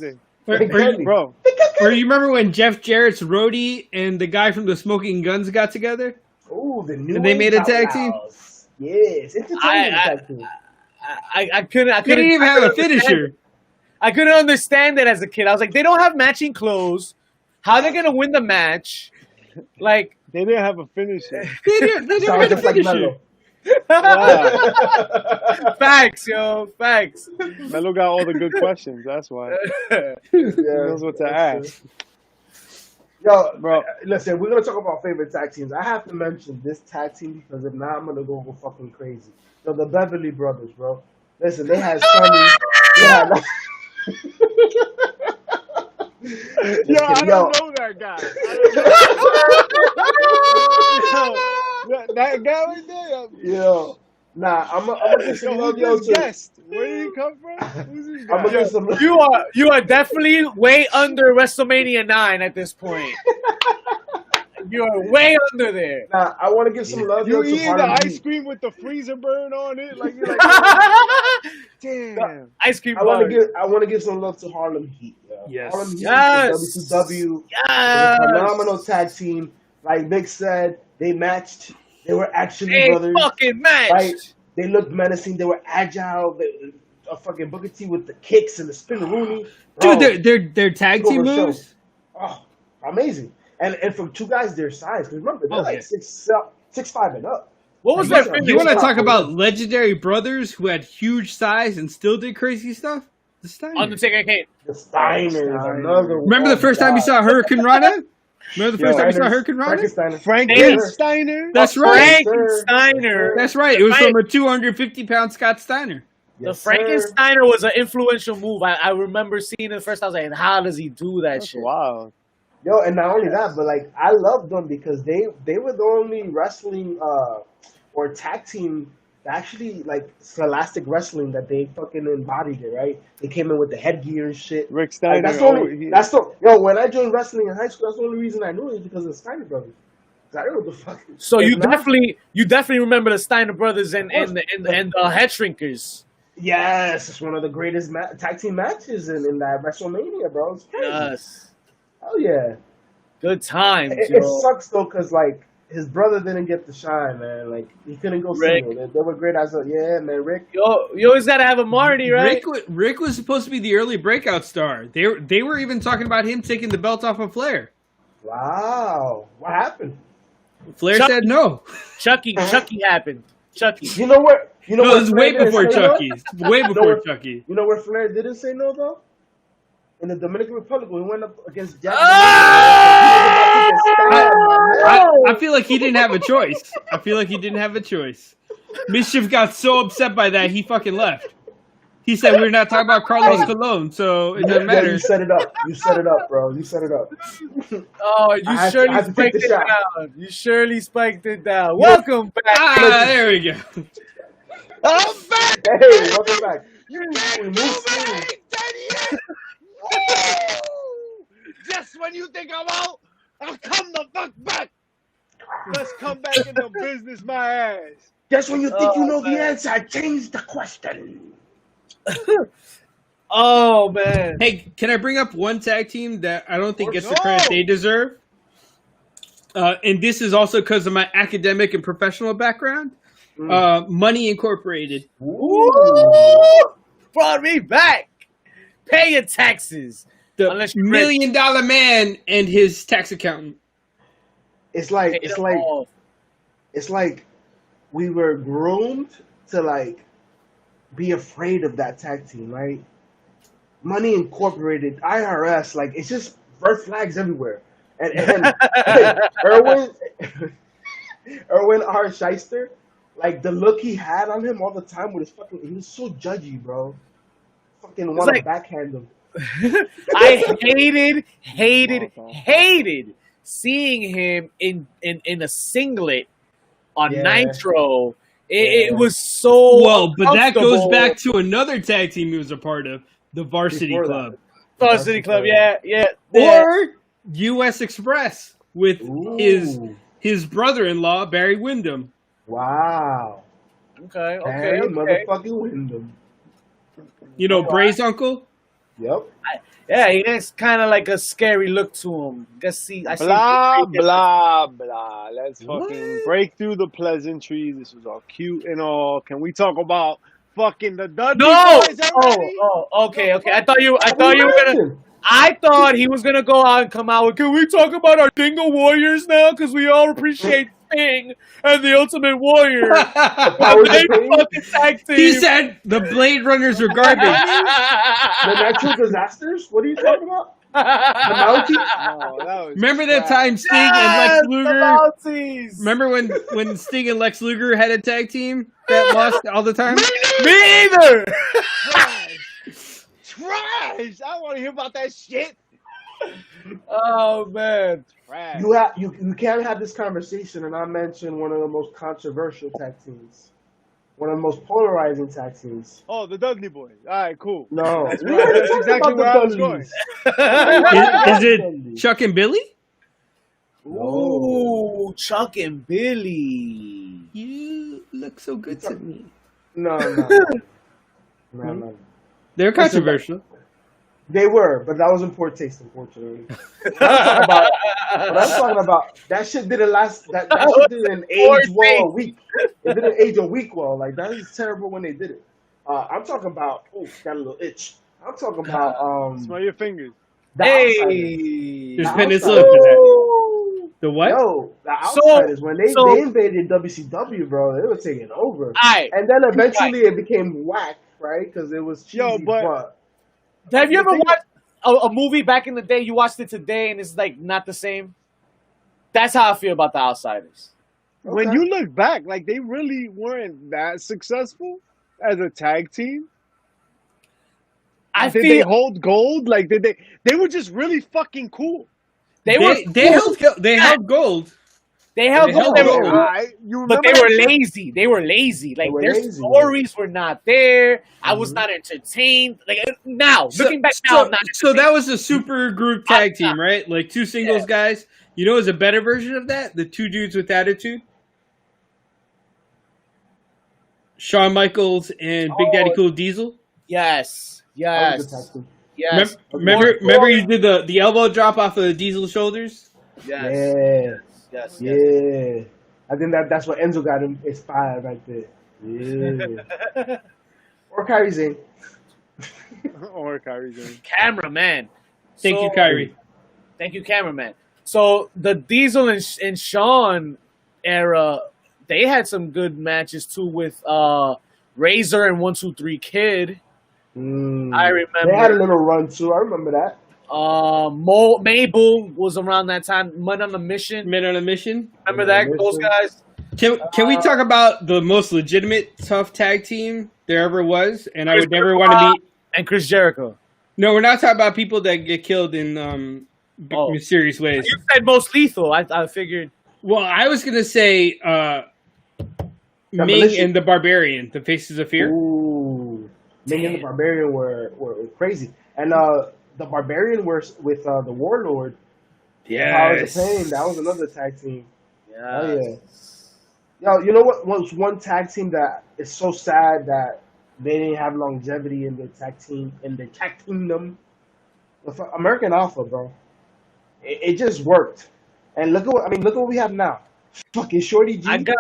Bro. Or you remember when Jeff Jarrett's roadie and the guy from the Smoking Guns got together? Oh, the new. And they made a tag team. Yes, tag team. I couldn't even have a finisher. I couldn't understand it as a kid. I was like, they don't have matching clothes. How are they gonna win the match? Like. They didn't have a finisher. They didn't have a finisher. Wow. Facts, yo. Facts. Melo got all the good questions. That's why. He knows what to ask. Yo, bro, listen, we're going to talk about favorite tag teams. I have to mention this tag team because if not, I'm going to go fucking crazy. So the Beverly Brothers, bro. Listen, they had Sonny. I don't know that guy. That guy right there. Yo. Nah, I'm gonna get some love. Where did he come from? Who's this guy? I'm gonna get some. You are definitely way under WrestleMania 9 at this point. You are way under there. Nah, I want to give some love. You eat the ice cream with the freezer burn on it, like you're like, damn. Ice cream. I want to give some love to Harlem Heat. Yes. Harlem Heat, yes. WCW. Yes. Phenomenal tag team. Like Vic said, they matched. They were actually brothers. Fucking matched. Right? They looked menacing. They were agile. A fucking Booker T with the kicks and the spin-a-rooney. Dude, their tag team moves. Oh, amazing. And for two guys their size, because remember they're like 6'5" and up. What was that? You want to talk about legendary brothers who had huge size and still did crazy stuff? The Steiners. Undertaker came. The Steiners. Another. Remember the first time you saw Hurricane Rana? Remember the first time you saw Hurricane Rana? Frankensteiner. That's right. Frankensteiner. That's right. It was from a 250-pound Scott Steiner. Yes, the Frankensteiner was an influential move. I remember seeing it first. I was like, how does he do that shit? Wow. Yo, and not only that, but like I loved them because they were the only wrestling or tag team that actually like scholastic wrestling that they fucking embodied it, right? They came in with the headgear and shit. Rick Steiner. Like, when I joined wrestling in high school, that's the only reason I knew it was because of the Steiner brothers. I don't know what the fuck. So you definitely remember the Steiner brothers and the Head Shrinkers. Yes, it's one of the greatest tag team matches in that WrestleMania, bro. It's crazy. Yes. Oh yeah, good times. It sucks though, cause like his brother didn't get the shine, man. Like he couldn't go single. They were great as man. Rick. Yo, you always gotta have a Marty, right? Rick was supposed to be the early breakout star. They were even talking about him taking the belt off of Flair. Wow, what happened? Flair said no. Chucky happened. Chucky. You know what? It was way before Chucky. Way before Chucky. You know where Flair didn't say no though? in the Dominican Republic, we went up against Jack. I feel like he didn't have a choice. Mischief got so upset by that, he fucking left. He said we're not talking about Carlos Colon, so it doesn't matter. You set it up. You set it up, bro. You set it up. Oh, you surely spiked it down. You surely spiked it down. Welcome back. There we go. I'm back. Hey, welcome back. Just when you think I'm out, I'll come the fuck back. Let's come back into business, my ass. Just when you think you know the answer, I changed the question. Oh man! Hey, can I bring up one tag team that I don't think gets the credit they deserve? And this is also because of my academic and professional background. Money Incorporated. Ooh, brought me back. Pay your taxes. The $1 million man and his tax accountant. It's like we were groomed to like be afraid of that tag team, right? Money Incorporated, IRS, like it's just red flags everywhere. And Erwin R. Shyster, like the look he had on him all the time with his fucking, he was so judgy, bro. Fucking want to backhand him. I hated seeing him in a singlet on Nitro. It was so but that goes back to another tag team he was a part of, the Varsity Club. Varsity Club, yeah. Or U.S. Express with his brother-in-law, Barry Windham. Wow. Okay. Motherfucking Windham. You know, Bray's uncle? Yep. He has kind of like a scary look to him. Blah, blah, blah. Let's fucking break through the pleasantries. This was all cute and all. Can we talk about fucking the Dudley boys already? Okay. I thought you were gonna. I thought he was gonna go out and come out with. Can we talk about our Dingo Warriors now? Because we all appreciate Sting and the Ultimate Warrior. He said the Blade Runners are garbage. The natural disasters? What are you talking about? The Mounties? Remember that time Sting and Lex Luger? Remember when Sting and Lex Luger had a tag team that lost all the time? Me either. Trash! I don't want to hear about that shit. Oh man. Trash. You can't have this conversation and not mention one of the most controversial tag teams. One of the most polarizing tag teams. Oh, the Dudley Boys. All right, cool. No. That's exactly where I was going. Is it Chuck and Billy? Ooh, Chuck and Billy. You look so good to me. No. They're controversial. They were, but that was in poor taste, unfortunately. I'm talking about that shit didn't last. That shit didn't age well a week. It didn't age a week well. Like that is terrible when they did it. I'm talking about. Oh, got a little itch. I'm talking about. Smell your fingers. There's peninsula for that. The what? No, the Outsiders. When they invaded WCW, bro, they were taking over. And then eventually it became whack, right? Because it was cheesy. But have you ever watched a movie back in the day? You watched it today, and it's like not the same. That's how I feel about the Outsiders. Okay. When you look back, like they really weren't that successful as a tag team. Did they hold gold? Like did they? They were just really fucking cool. They held gold. They held gold. But they were lazy. Like their stories were not there. I was not entertained. Like looking back now, I'm not. So that was a super group tag team, right? Like two singles guys. You know, is a better version of that? The two dudes with attitude. Shawn Michaels and Big Daddy Cool Diesel. Yes. Remember you did the elbow drop off of Diesel's shoulders? Yes. I think that's what Enzo got him inspired right there. Yeah. Or Kairi Sane. Cameraman. Thank you, Kyrie. Thank you, cameraman. So the Diesel and Shawn era, they had some good matches too with Razor and 1-2-3 Kid. I remember. They had a little run too. I remember that. Mabel was around that time. Men on a Mission. Remember that? Those guys. Can we talk about the most legitimate tough tag team there ever was? And I would never want to meet. And Chris Jericho. No, we're not talking about people that get killed in mysterious ways. You said most lethal. I figured. Well, I was gonna say Ming and the Barbarian, the Faces of Fear. Ooh, Ming and the Barbarian were crazy, and the Barbarian were with the Warlord. Yeah, Powers of Pain. That was another tag team. Yeah. Oh yeah. Yo, you know what was one tag team that is so sad that they didn't have longevity in their tag team kingdom? American Alpha, bro. It just worked, and look what we have now. Fucking Shorty G. I got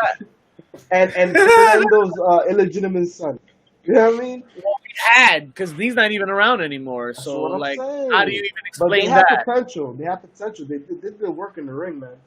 and those illegitimate son. You know what I mean? Well, we had, because he's not even around anymore. That's So, what I'm like, saying. how do you even But explain they have that? potential. They have potential. They did good work in the ring, man.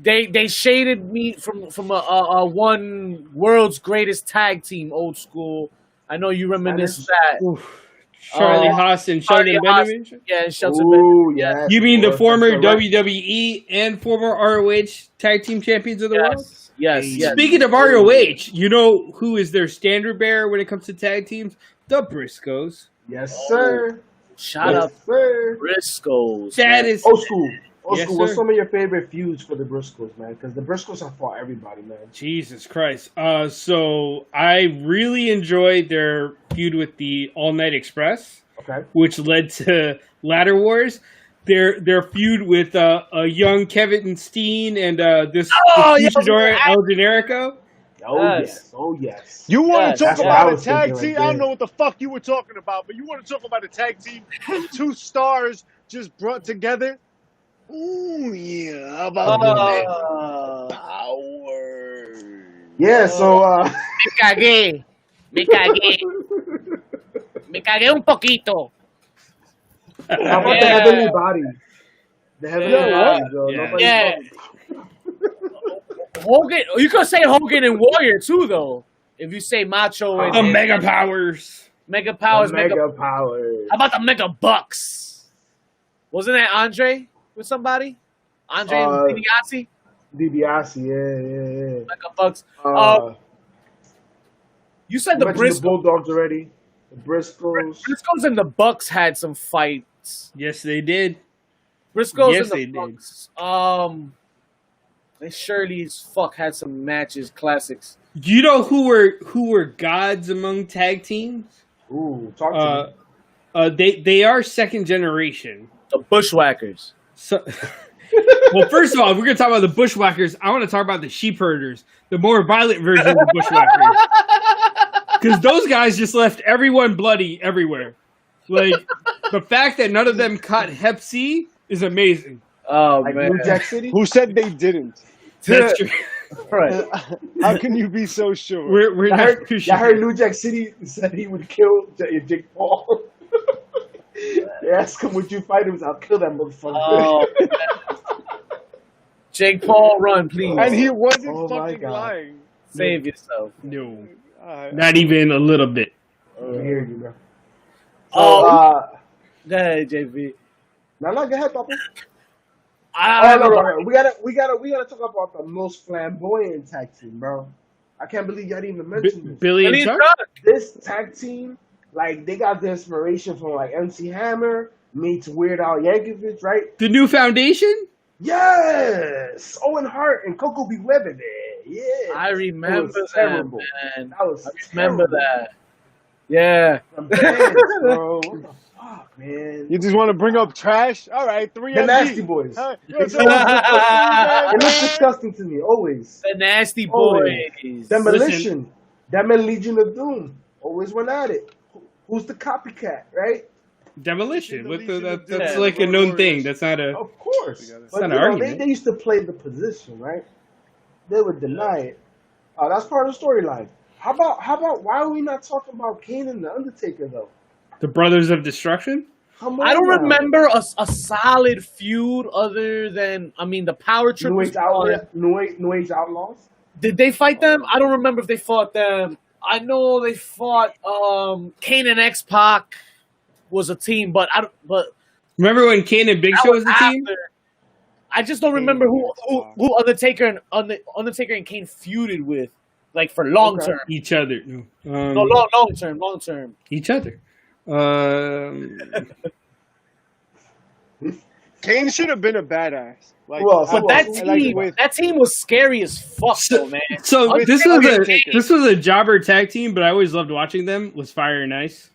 They shaded me from a one world's greatest tag team, old school. I know you reminisce that. Oof. Charlie Haas and Shelton Benjamin? Yeah, and Shelton Ooh, Benjamin. yes. You mean the Of course, former that's correct. WWE and former ROH tag team champions of the world? Yes. Speaking of ROH, you know who is their standard bearer when it comes to tag teams? The Briscoes. Yes, sir. Shout out sir. Briscoes. That is Old school. Yes, What's sir. some of your favorite feuds for the Briscoes, man? Because the Briscoes have fought everybody, man. Jesus Christ. So I really enjoyed their feud with the All Night Express, Okay. which led to Ladder Wars. Their feud with a young Kevin Steen and this Luchador El Generico. Oh Yes. yes. Oh yes. You want Yes, to talk that's what I about a was tag thinking team? right I don't there. know what the fuck you were talking about, but you want to talk about a tag team with two stars just brought together? Ooh, yeah. How about the power? Yeah. So. Me cagué un poquito. How about the Yeah. heavenly bodies? The heavenly bodies, bro. Yeah. Nobody Yeah. Hogan, you could say Hogan and Warrior too, though. If you say Macho and The Mega Powers. Mega Powers, Mega powers. How about the Mega Bucks? Wasn't that Andre with somebody? Andre and DiBiase? DiBiase, yeah. Mega Bucks. You said You the mentioned the Briscoes. Bulldogs already. The Briscoes. Briscoes and the Bucks had some fights. Yes, they did. Briscoes Yes, and they the did. Bucks. They surely as fuck had some matches, classics. Do you know who were gods among tag teams? Ooh, talk to me. They are second generation. The Bushwhackers. So, well, first of all, if we're gonna talk about the Bushwhackers, I want to talk about the sheep herders, the more violent version of the Bushwhackers, because those guys just left everyone bloody everywhere. Like the fact that none of them caught Hep C is amazing. Oh Like man. New Jack City. Who said they didn't? That's true. Right. How can you be so sure? We're I not heard, too I sure. heard New Jack City said he would kill Jake Paul. They asked him, would you fight him? I'll kill that motherfucker. Oh, Jake Paul, run, please. And he wasn't Oh my fucking God. lying. Save yourself. No, Uh, not even a little bit. I hear you, bro. Oh, go ahead, JV. Now, go ahead, Papa. I Oh, don't no, know. we gotta talk about the most flamboyant tag team, bro. I can't believe y'all didn't even mention this. Billy and Billy and Chuck. Chuck. This tag team, like, they got the inspiration from like MC Hammer meets Weird Al Yankovic, right? The New Foundation. Yes, Owen Hart and Coco Beware. Yeah, I remember It was that, terrible. man. That was I remember terrible. that. Yeah. I'm pissed, bro. What the fuck, man? You just want to bring up trash? All right, 3 The Nasty Boys. Huh? It looks disgusting to me, always. The Nasty Always. Boys. Demolition. Them and Legion of Doom. Always went at it. Who's the copycat, right? Demolition. That's Yeah. like a known thing. That's not a. Of course. Together. But not an you know, argument. they used to play the position, right? They would deny it. That's part of the storyline. How about why are we not talking about Kane and the Undertaker though? The Brothers of Destruction. Come on I don't now. remember a solid feud other than, I mean, the Power Trip. New was Age fun. New Age Outlaws. Did they fight them? I don't remember if they fought them. I know they fought. Kane and X-Pac was a team, but remember when Kane and Big Show was the team? I just don't remember who Undertaker and Kane feuded with, like for long term. Each other. No, long term. Each other. Kane should have been a badass. Like, but that team was scary as fuck, though, man. So this was a jobber tag team, but I always loved watching them. Was Fire and Ice.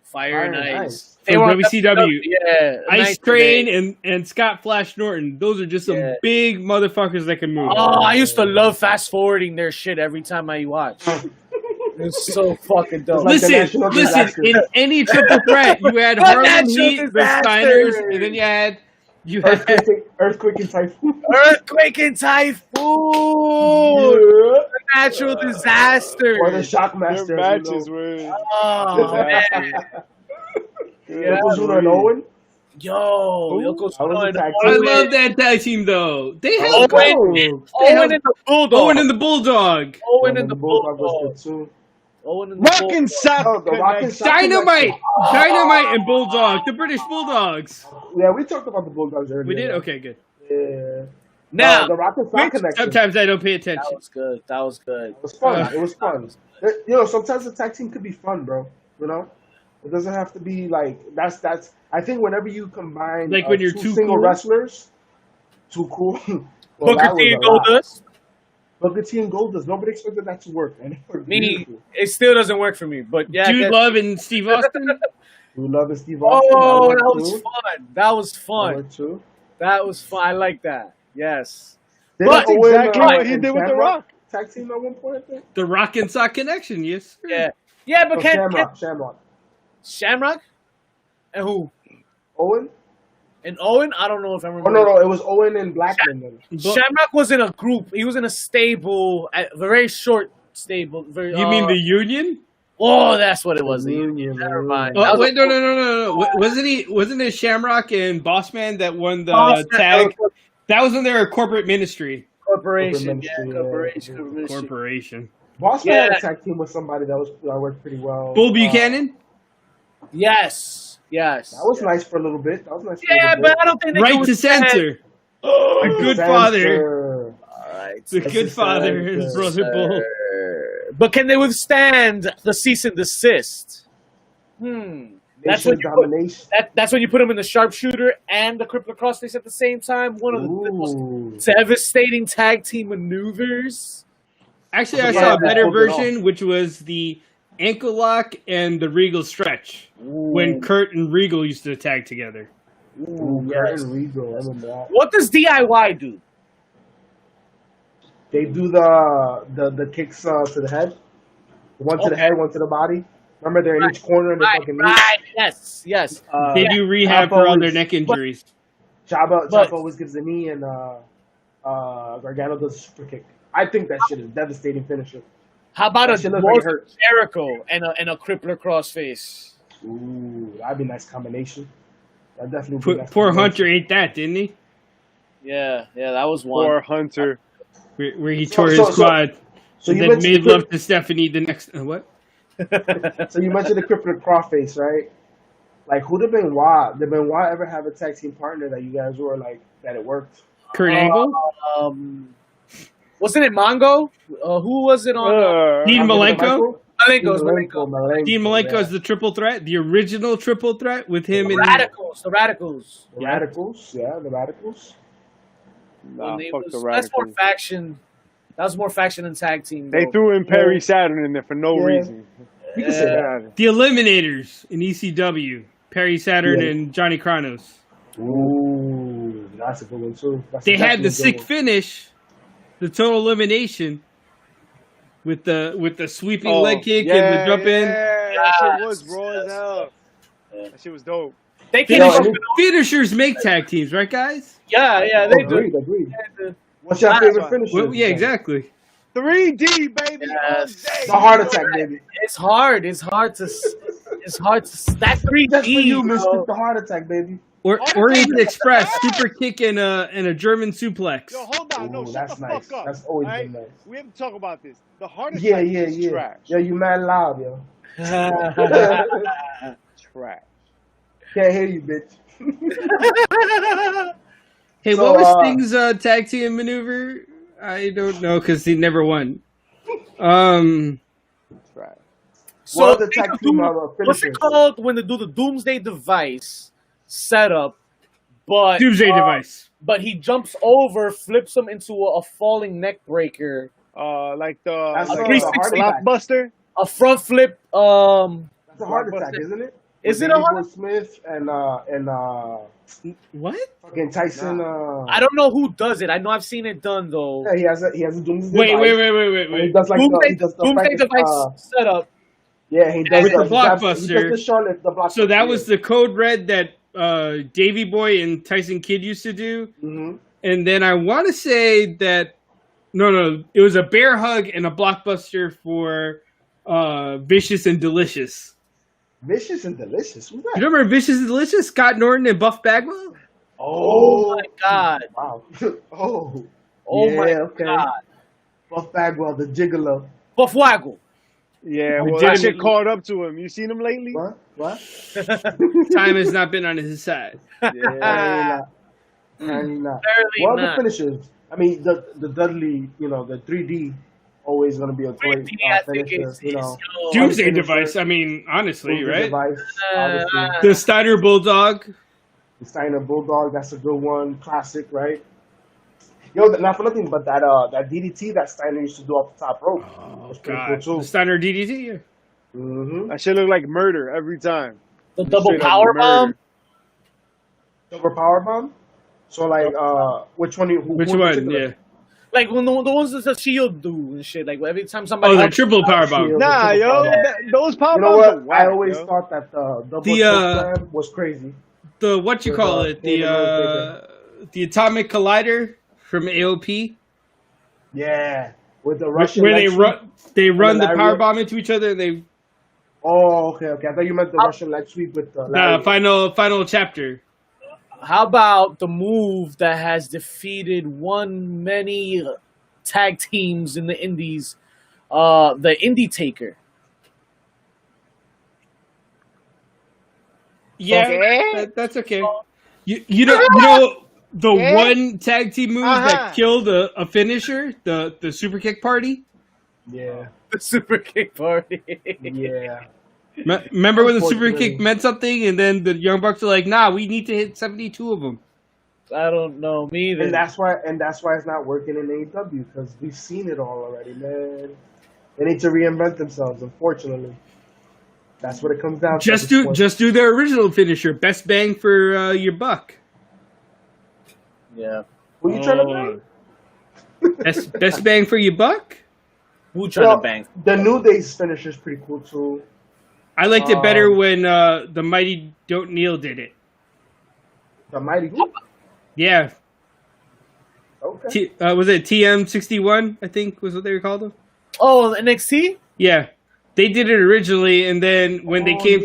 Fire and Ice. From WCW. Yeah. Ice Train and Scott Flash Norton. Those are just some big motherfuckers that can move. Oh, I used to love fast forwarding their shit every time I watch. It's so fucking dope. Listen. In any triple threat, you had Harlem Heat, the Steiners, and then you had Earthquake and Typhoon. Earthquake and Typhoon. The natural disaster. Or the Shockmaster. Their matches were. Oh man. Yokozuna and Owen. Yokozuna and Owen. I love that tag team though. They held Owen and the Bulldog. Owen and the Bulldog. Owen and the Bulldog was good too. Rock and Sock. Dynamite and Bulldog. The British Bulldogs. Yeah, we talked about the Bulldogs earlier. We did? Okay, good. Yeah. Now, the Rock and Sock connection. Sometimes I don't pay attention. That was good. It was fun. It was fun. Sometimes the tag team could be fun, bro. You know? It doesn't have to be like that's. I think whenever you combine like when you're two too single cool? wrestlers, too cool. Booker T and Goldust. Booker T and Goldust. Nobody expected that to work. And it still doesn't work for me. But yeah, Dude Love and Steve Austin. Dude Love and Steve Austin. Oh, that was fun. That was fun. I like that. Yes. That's exactly what he did with The Rock. Tag team at one point, I think. The Rock and Sock connection. Yes. Yeah. Yeah, but Shamrock. And who? Owen? And Owen? I don't know if I remember. Oh, no. It was Owen and Blackman. Shamrock was in a group. He was in a stable, a very short stable. You mean the Union? Oh, that's what it was. The Union. Never mind. Oh, wait, no. Wasn't it Shamrock and Bossman that won the tag? That was when they were a corporate ministry. Corporation. Bossman had a tag team with somebody that worked pretty well. Bull Buchanan? Yes. That was nice for a little bit. But I don't think Right to Censor. A good father. The good father and Brother Bull. But can they withstand the cease and desist? That's when you put them in the sharpshooter and the crippler crossface at the same time. One of the most devastating tag team maneuvers. Actually, I saw a better version, which was the ankle lock and the Regal stretch. When Kurt and Regal used to tag together. Kurt and Regal, I remember that. What does DIY do? They do the kicks to the head. One to the head, one to the body. Remember, they're in each corner and they're fucking Yes. They do rehab for all their neck injuries. Jabba always gives a knee, and Gargano does a super kick. I think that shit is devastating finisher. How about a Jericho and a crippler crossface? Ooh, that'd be a nice combination. That definitely. Poor Hunter ate that, didn't he? Yeah, that was one. Poor Hunter. Where he tore his quad. So and then made love to Stephanie the next. What? So you mentioned the crippler crossface, right? Like, who did Benoit? Did Benoit ever have a tag team partner that you guys were like that it worked? Kurt Angle? Wasn't it Mongo? Who was it on? Dean Malenko? Malenko. Dean Malenko is the triple threat, the original triple threat with him and The Radicals. The Radicals. Nah, fuck the Radicals. That's more faction. That was more faction than tag team. They threw in Perry Saturn in there for no reason. You can say that. The Eliminators in ECW. Perry Saturn and Johnny Kronos. Ooh, that's a good one too. They had the sick finish, the total elimination, with the sweeping leg kick and the jump in. That shit was raw as hell. That shit was dope. Finishers make tag teams, right, guys? Yeah, they do. Agreed. What's your favorite finisher? Well, yeah, exactly. 3D, baby. Yes. The heart attack, baby. It's hard to. That 3D. That's for you, Mr. The heart attack, baby. Orient Express, super kick and a German suplex. Yo, hold on. No, Ooh, shut that's the nice. fuck up. That's always All been nice. We have to talk about this. The heart attack Yeah. is trash. Yo, you mad loud, yo. Trash. Can't hear you, bitch. Hey, So, what was Sting's tag team maneuver? I don't know because he never won. Trash. So So the tag they team do- what's it called when they do the Doomsday Device setup? But Doomsday Device. But he jumps over, flips him into a falling neck breaker, Like That's the like a 360 heart attack. blockbuster. a front flip. That's a heart attack, isn't it? Is With it a Davey heart? Boy Smith and What? fucking Tyson. I don't know who does it. I know I've seen it done though. Yeah, he has a Doomsday Wait. Device. And he does like he does the Doomsday Device setup. yeah, he does With the he does blockbuster. the Charlotte, the blockbuster. So that was the code red that Davey Boy and Tyson Kidd used to do. Mm-hmm. And then I want to say that no, it was a bear hug and a blockbuster for Vicious and Delicious. Vicious and Delicious. Who's that? You remember Vicious and Delicious? Scott Norton and Buff Bagwell? Oh my god. Wow. Oh yeah, my okay. god. Buff Bagwell, the gigolo. Buff Waggle. Yeah, We well, did that it. shit caught up to him. You seen him lately? What? Time has not been on his side. Yeah, apparently not. Barely What are the not. finishers? I mean, the Dudley, the 3D, always going to be a great 3D, I think finisher. it's Doomsday Finisher. Device. I mean, honestly, Doomsday right? Device, obviously. The Steiner Bulldog. The Steiner Bulldog, that's a good one. Classic, right? Yo, not for nothing, but that DDT that Steiner used to do off the top rope was pretty God. cool The too. Steiner DDT. Mm-hmm. That shit look like murder every time. The double Straight up power murder. bomb. Silver Power Bomb. So like, which one? Which who in one? particular? Yeah. Like when the ones that the Shield do and shit. Like every time somebody Oh, the triple power bomb. Shield. Nah, Triple yo, power bomb. those power You know bombs what? are whack, I always yo. thought that the double The, slam was crazy. The what you With, call it? The Atomic Collider from AOP. Yeah, with the Russian. Where they leg sweep. run the lariat. power bomb into each other. And they Oh, okay. I thought you meant the Russian leg sweep with the. lariat. final chapter. How about the move that has defeated many tag teams in the Indies? The Indie Taker. Yeah, Okay. that's okay. You know the one tag team move that killed a finisher, the super kick party. Yeah, The Super Kick Party. yeah. Remember when the super Unfortunately. kick meant something, and then the Young Bucks are like, "Nah, we need to hit 72 of them." I don't know me either. And that's why it's not working in AEW because we've seen it all already, man. They need to reinvent themselves. Unfortunately, that's what it comes down to. Just do their original finisher. Best bang for your buck. Yeah. Who you trying to bang? Best bang for your buck. Who trying to bang? The New Day's finisher is pretty cool too. I liked it better when the Mighty Don't Kneel did it. The Mighty who? Yeah. Okay. Was it TM61? I think was what they were called. Oh, NXT? Yeah, they did it originally, and then when they came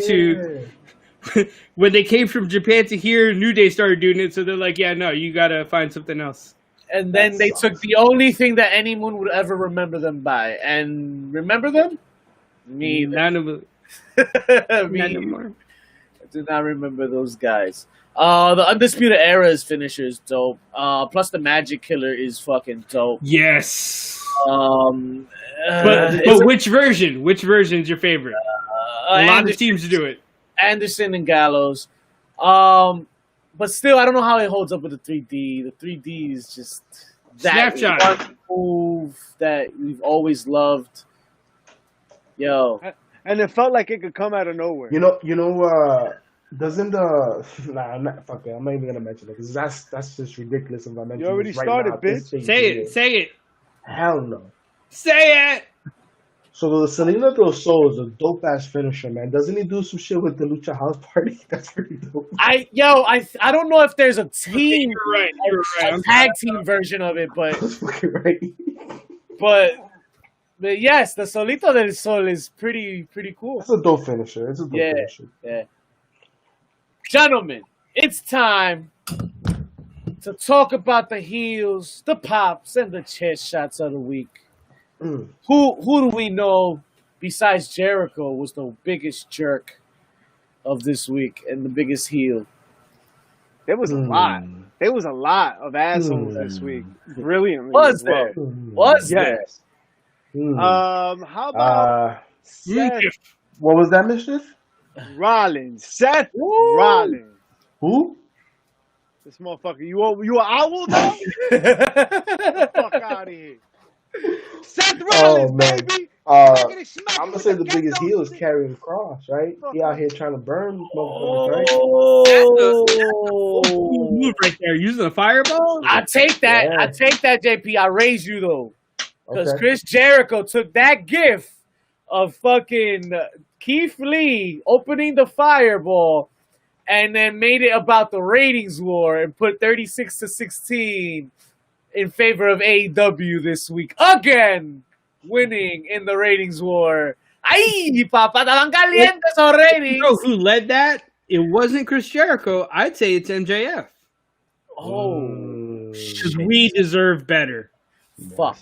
when they came from Japan to here, New Day started doing it. So they're like, "Yeah, no, you gotta find something else." And then they took the only thing that anyone would ever remember them by. And remember them? Me. None of it. Me. None no more. I do not remember those guys. The Undisputed Era's finisher is dope. Plus the Magic Killer is fucking dope. Yes. But But which version? Which version is your favorite? A lot of teams do it. Anderson and Gallows. But still, I don't know how it holds up with the 3D. The 3D is just that Snapshot. one move that we've always loved. Yo. And it felt like it could come out of nowhere. Doesn't the fuck it, I'm not even gonna mention it because that's just ridiculous if I mention You already this right started, now at this bitch. stage. Say it. Hell no. Say it. So the Selena del Sol is a dope ass finisher, man. Doesn't he do some shit with the Lucha House Party? That's pretty dope. I don't know if there's a team, You're right. You're right. a tag team version of it, but That's fucking right. but yes, the Solito del Sol is pretty cool. That's a dope finisher. It's a dope finisher. Yeah. Gentlemen, it's time to talk about the heels, the pops, and the chair shots of the week. Who do we know besides Jericho was the biggest jerk of this week and the biggest heel? There was a lot. There was a lot of assholes this week. Brilliantly. Was there? Was there? Yes. How about Seth What was that, Mischief? Rollins? Seth Rollins. Who? This motherfucker. You an owl, though? Get the fuck out of here. Seth Rollins, baby. I'm gonna say the biggest heel is Karrion Kross, right? He out here trying to burn motherfuckers, right? Move right there, using a fireball. I take that. Yeah. I take that, JP. I raise you though, because Okay. Chris Jericho took that gif of fucking Keith Lee opening the fireball, and then made it about the ratings war and put 36-16 in favor of AEW this week again, winning in the ratings war. Ay, papa, estaban calientes esos ratings. You know who led that? It wasn't Chris Jericho. I'd say it's MJF. Oh, Because we deserve better. fuck.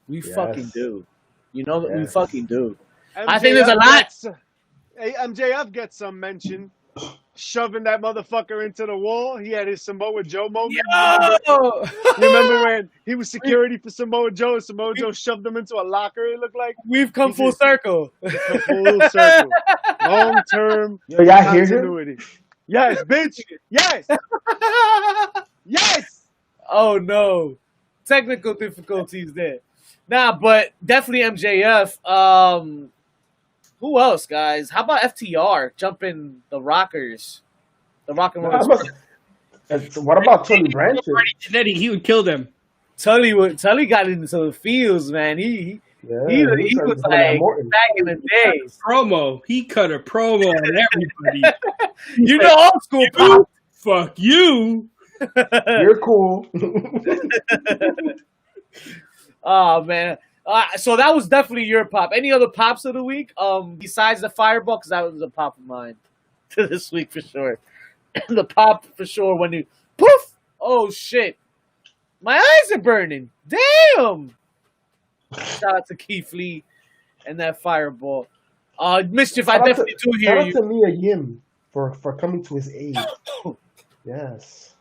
We fucking do. You know that we Yes. fucking do. MJF I think there's a lot. MJF gets some mention. Shoving that motherfucker into the wall. He had his Samoa Joe moment. Yo! Remember when he was security for Samoa Joe and Samoa Joe shoved him into a locker, it looked like? We've come full circle. Full circle. Long-term Yo, y'all hear him? continuity. Yes, bitch. Yes. Yes. Oh no. Technical difficulties there. Nah, but definitely MJF. Who else, guys? How about FTR jumping the Rockers? The Rock and Roll Express. What about Tony Branches? Jannetty, he would kill them. Tully got into the fields, man. He was like back in the days. Promo. He cut a promo on everybody. You know, old school pop. Fuck you. You're cool. Oh man. So that was definitely your pop. Any other pops of the week? Besides the fireball, because that was a pop of mine this week for sure. The pop for sure when you poof. Oh shit, my eyes are burning. Damn. Shout out to Keith Lee and that fireball. Mischief, I definitely do hear Shout you. out to Mia Yim for coming to his aid. Yes.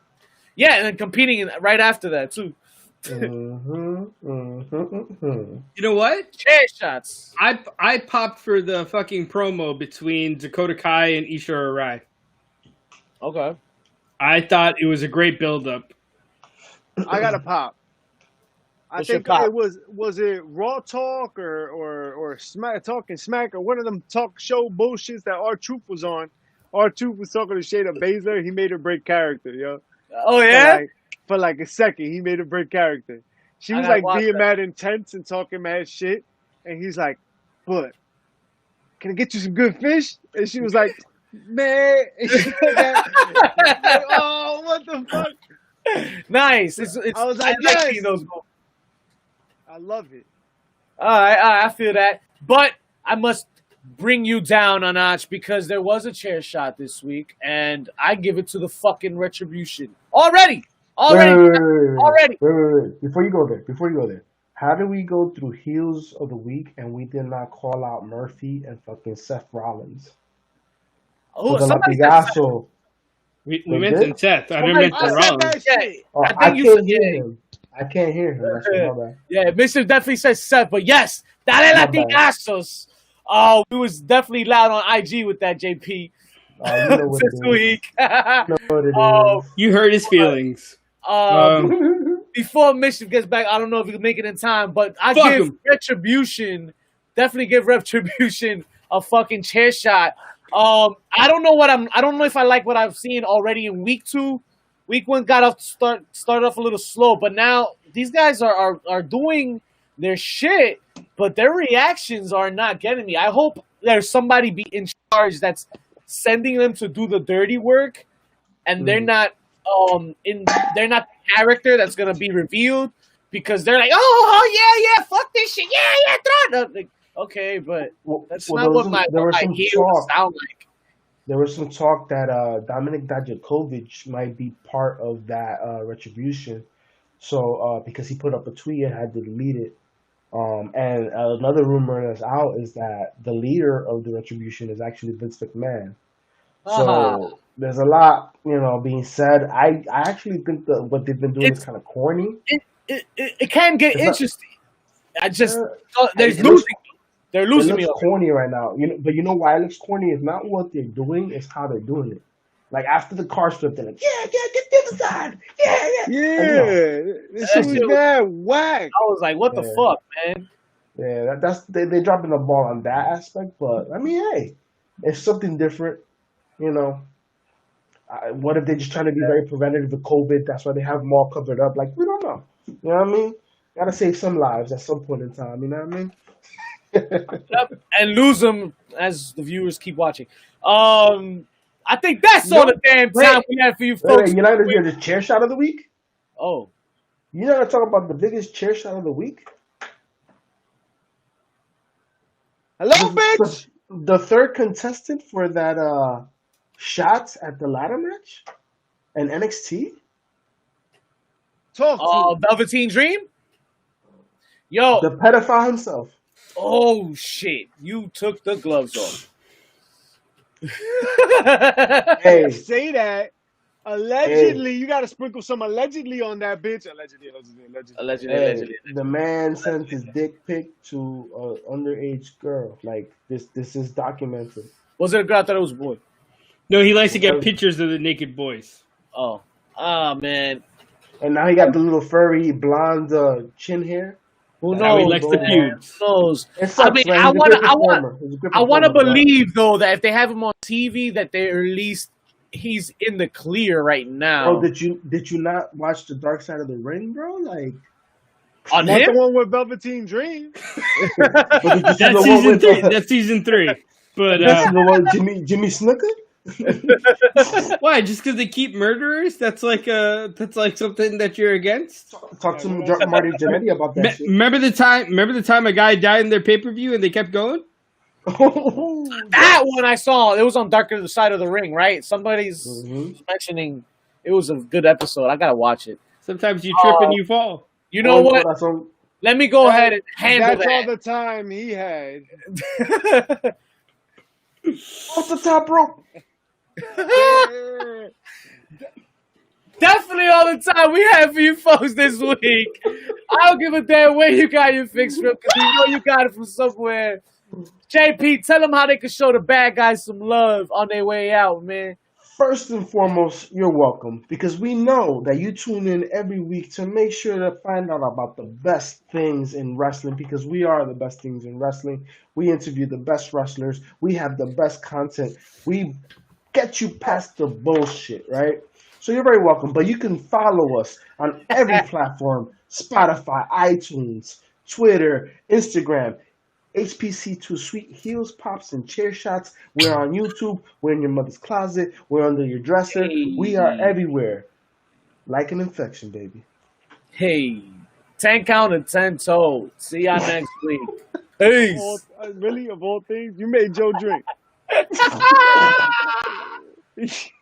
Yeah, and then competing right after that too. You know what? Chair shots. I popped for the fucking promo between Dakota Kai and Issa Arai. Okay. I thought it was a great build-up. I got a pop. I think it was it Raw Talk or Smack Talking Smack or one of them talk show bullshits that R-Truth was on. R-Truth was talking to Shayna Baszler. He made her break character, yo. Oh yeah. For like a second, he made her break character. She was like being mad intense and talking mad shit, and he's like, "But can I get you some good fish?" And she was like, "Man," oh, what the fuck? Nice. I was like, yes. Those. I love it. All right, I feel that. But I must bring you down a notch because there was a chair shot this week, and I give it to the fucking Retribution. Already. Wait. Before you go there, how do we go through heels of the week and we did not call out Murphy and fucking Seth Rollins? Oh, somebody We mentioned Seth. I didn't mention Rollins. Oh, I can't hear him. I can't hear him. That's my bad. Yeah, Mr. definitely says Seth, but yes, dale latigazos. Oh, we was definitely loud on IG with that, JP. You know what this week. You hurt his feelings. Before Mischief gets back, I don't know if we can make it in time, but I definitely give Retribution a fucking chair shot. I don't know if I like what I've seen already in week 2. Week 1 started off a little slow, but now these guys are doing their shit, but their reactions are not getting me. I hope there's somebody in charge that's sending them to do the dirty work, and they're not they're not the character that's gonna be revealed because they're like, oh yeah, fuck this shit, yeah, throw it. Like, okay, but that's not what my heels sound like. there was some talk that Dominic Dijakovic might be part of that retribution. So because he put up a tweet and had to delete it. And another rumor that's out is that the leader of the retribution is actually Vince McMahon. So there's a lot, being said. I actually think that what they've been doing is kind of corny. It can get interesting. I just they're losing me. It looks corny right now. But you know why it looks corny? It's not what they're doing; it's how they're doing it. Like after the car flip, they're like, "Yeah, get the other side, yeah." This shit was bad, whack. I was like, "What the fuck, man?" Yeah, they're dropping the ball on that aspect. But I mean, hey, it's something different. What if they're just trying to be very preventative of COVID? That's why they have them all covered up. Like, we don't know. You know what I mean? Gotta save some lives at some point in time. You know what I mean? And lose them as the viewers keep watching. I think that's all the damn time we have for you folks. You're not gonna do the chair shot of the week? Oh. You're not gonna talk about the biggest chair shot of the week? Hello, bitch! The third contestant for that shots at the ladder match and NXT? Velveteen Dream? Yo. The pedophile himself. Oh, shit. You took the gloves off. Hey. Say that. Allegedly, you got to sprinkle some allegedly on that bitch. Allegedly. The man sent his dick pic to an underage girl. Like, this is documented. Was it a girl? I thought it was a boy. No, he likes to get pictures of the naked boys. Oh, man. And now he got the little furry blonde chin hair. Who knows? He likes the feuds. Who knows? Sucks, I mean, I want to believe believe though that if they have him on TV, that they're at least he's in the clear right now. Oh, did you not watch The Dark Side of the Ring, bro? Like on not him? the one with Velveteen Dream. That's season 3. But that's the one Jimmy Snooker. Why? Just because they keep murderers? That's like something that you're against. Talk to Marty Jannetty about that. Shit. Remember the time a guy died in their pay-per-view and they kept going? That one I saw. It was on Darker Side of the Ring, right? Somebody's mentioning it was a good episode. I gotta watch it. Sometimes you trip and you fall. You know what? Let me go ahead and handle That's all the time he had. Off the top rope. Definitely all the time we have for you folks this week. I don't give a damn where you got your fix from because you know you got it from somewhere. JP, tell them how they can show the bad guys some love on their way out, man. First and foremost, you're welcome because we know that you tune in every week to make sure to find out about the best things in wrestling because we are the best things in wrestling. We interview the best wrestlers. We have the best content. We get you past the bullshit, right? So you're very welcome. But you can follow us on every platform, Spotify, iTunes, Twitter, Instagram, HPC2 Sweet Heels, Pops, and Chairshots. We're on YouTube. We're in your mother's closet. We're under your dresser. Hey. We are everywhere. Like an infection, baby. Hey, 10 count and 10 toes. See y'all next week. Peace. Really, of all things, you made Joe drink.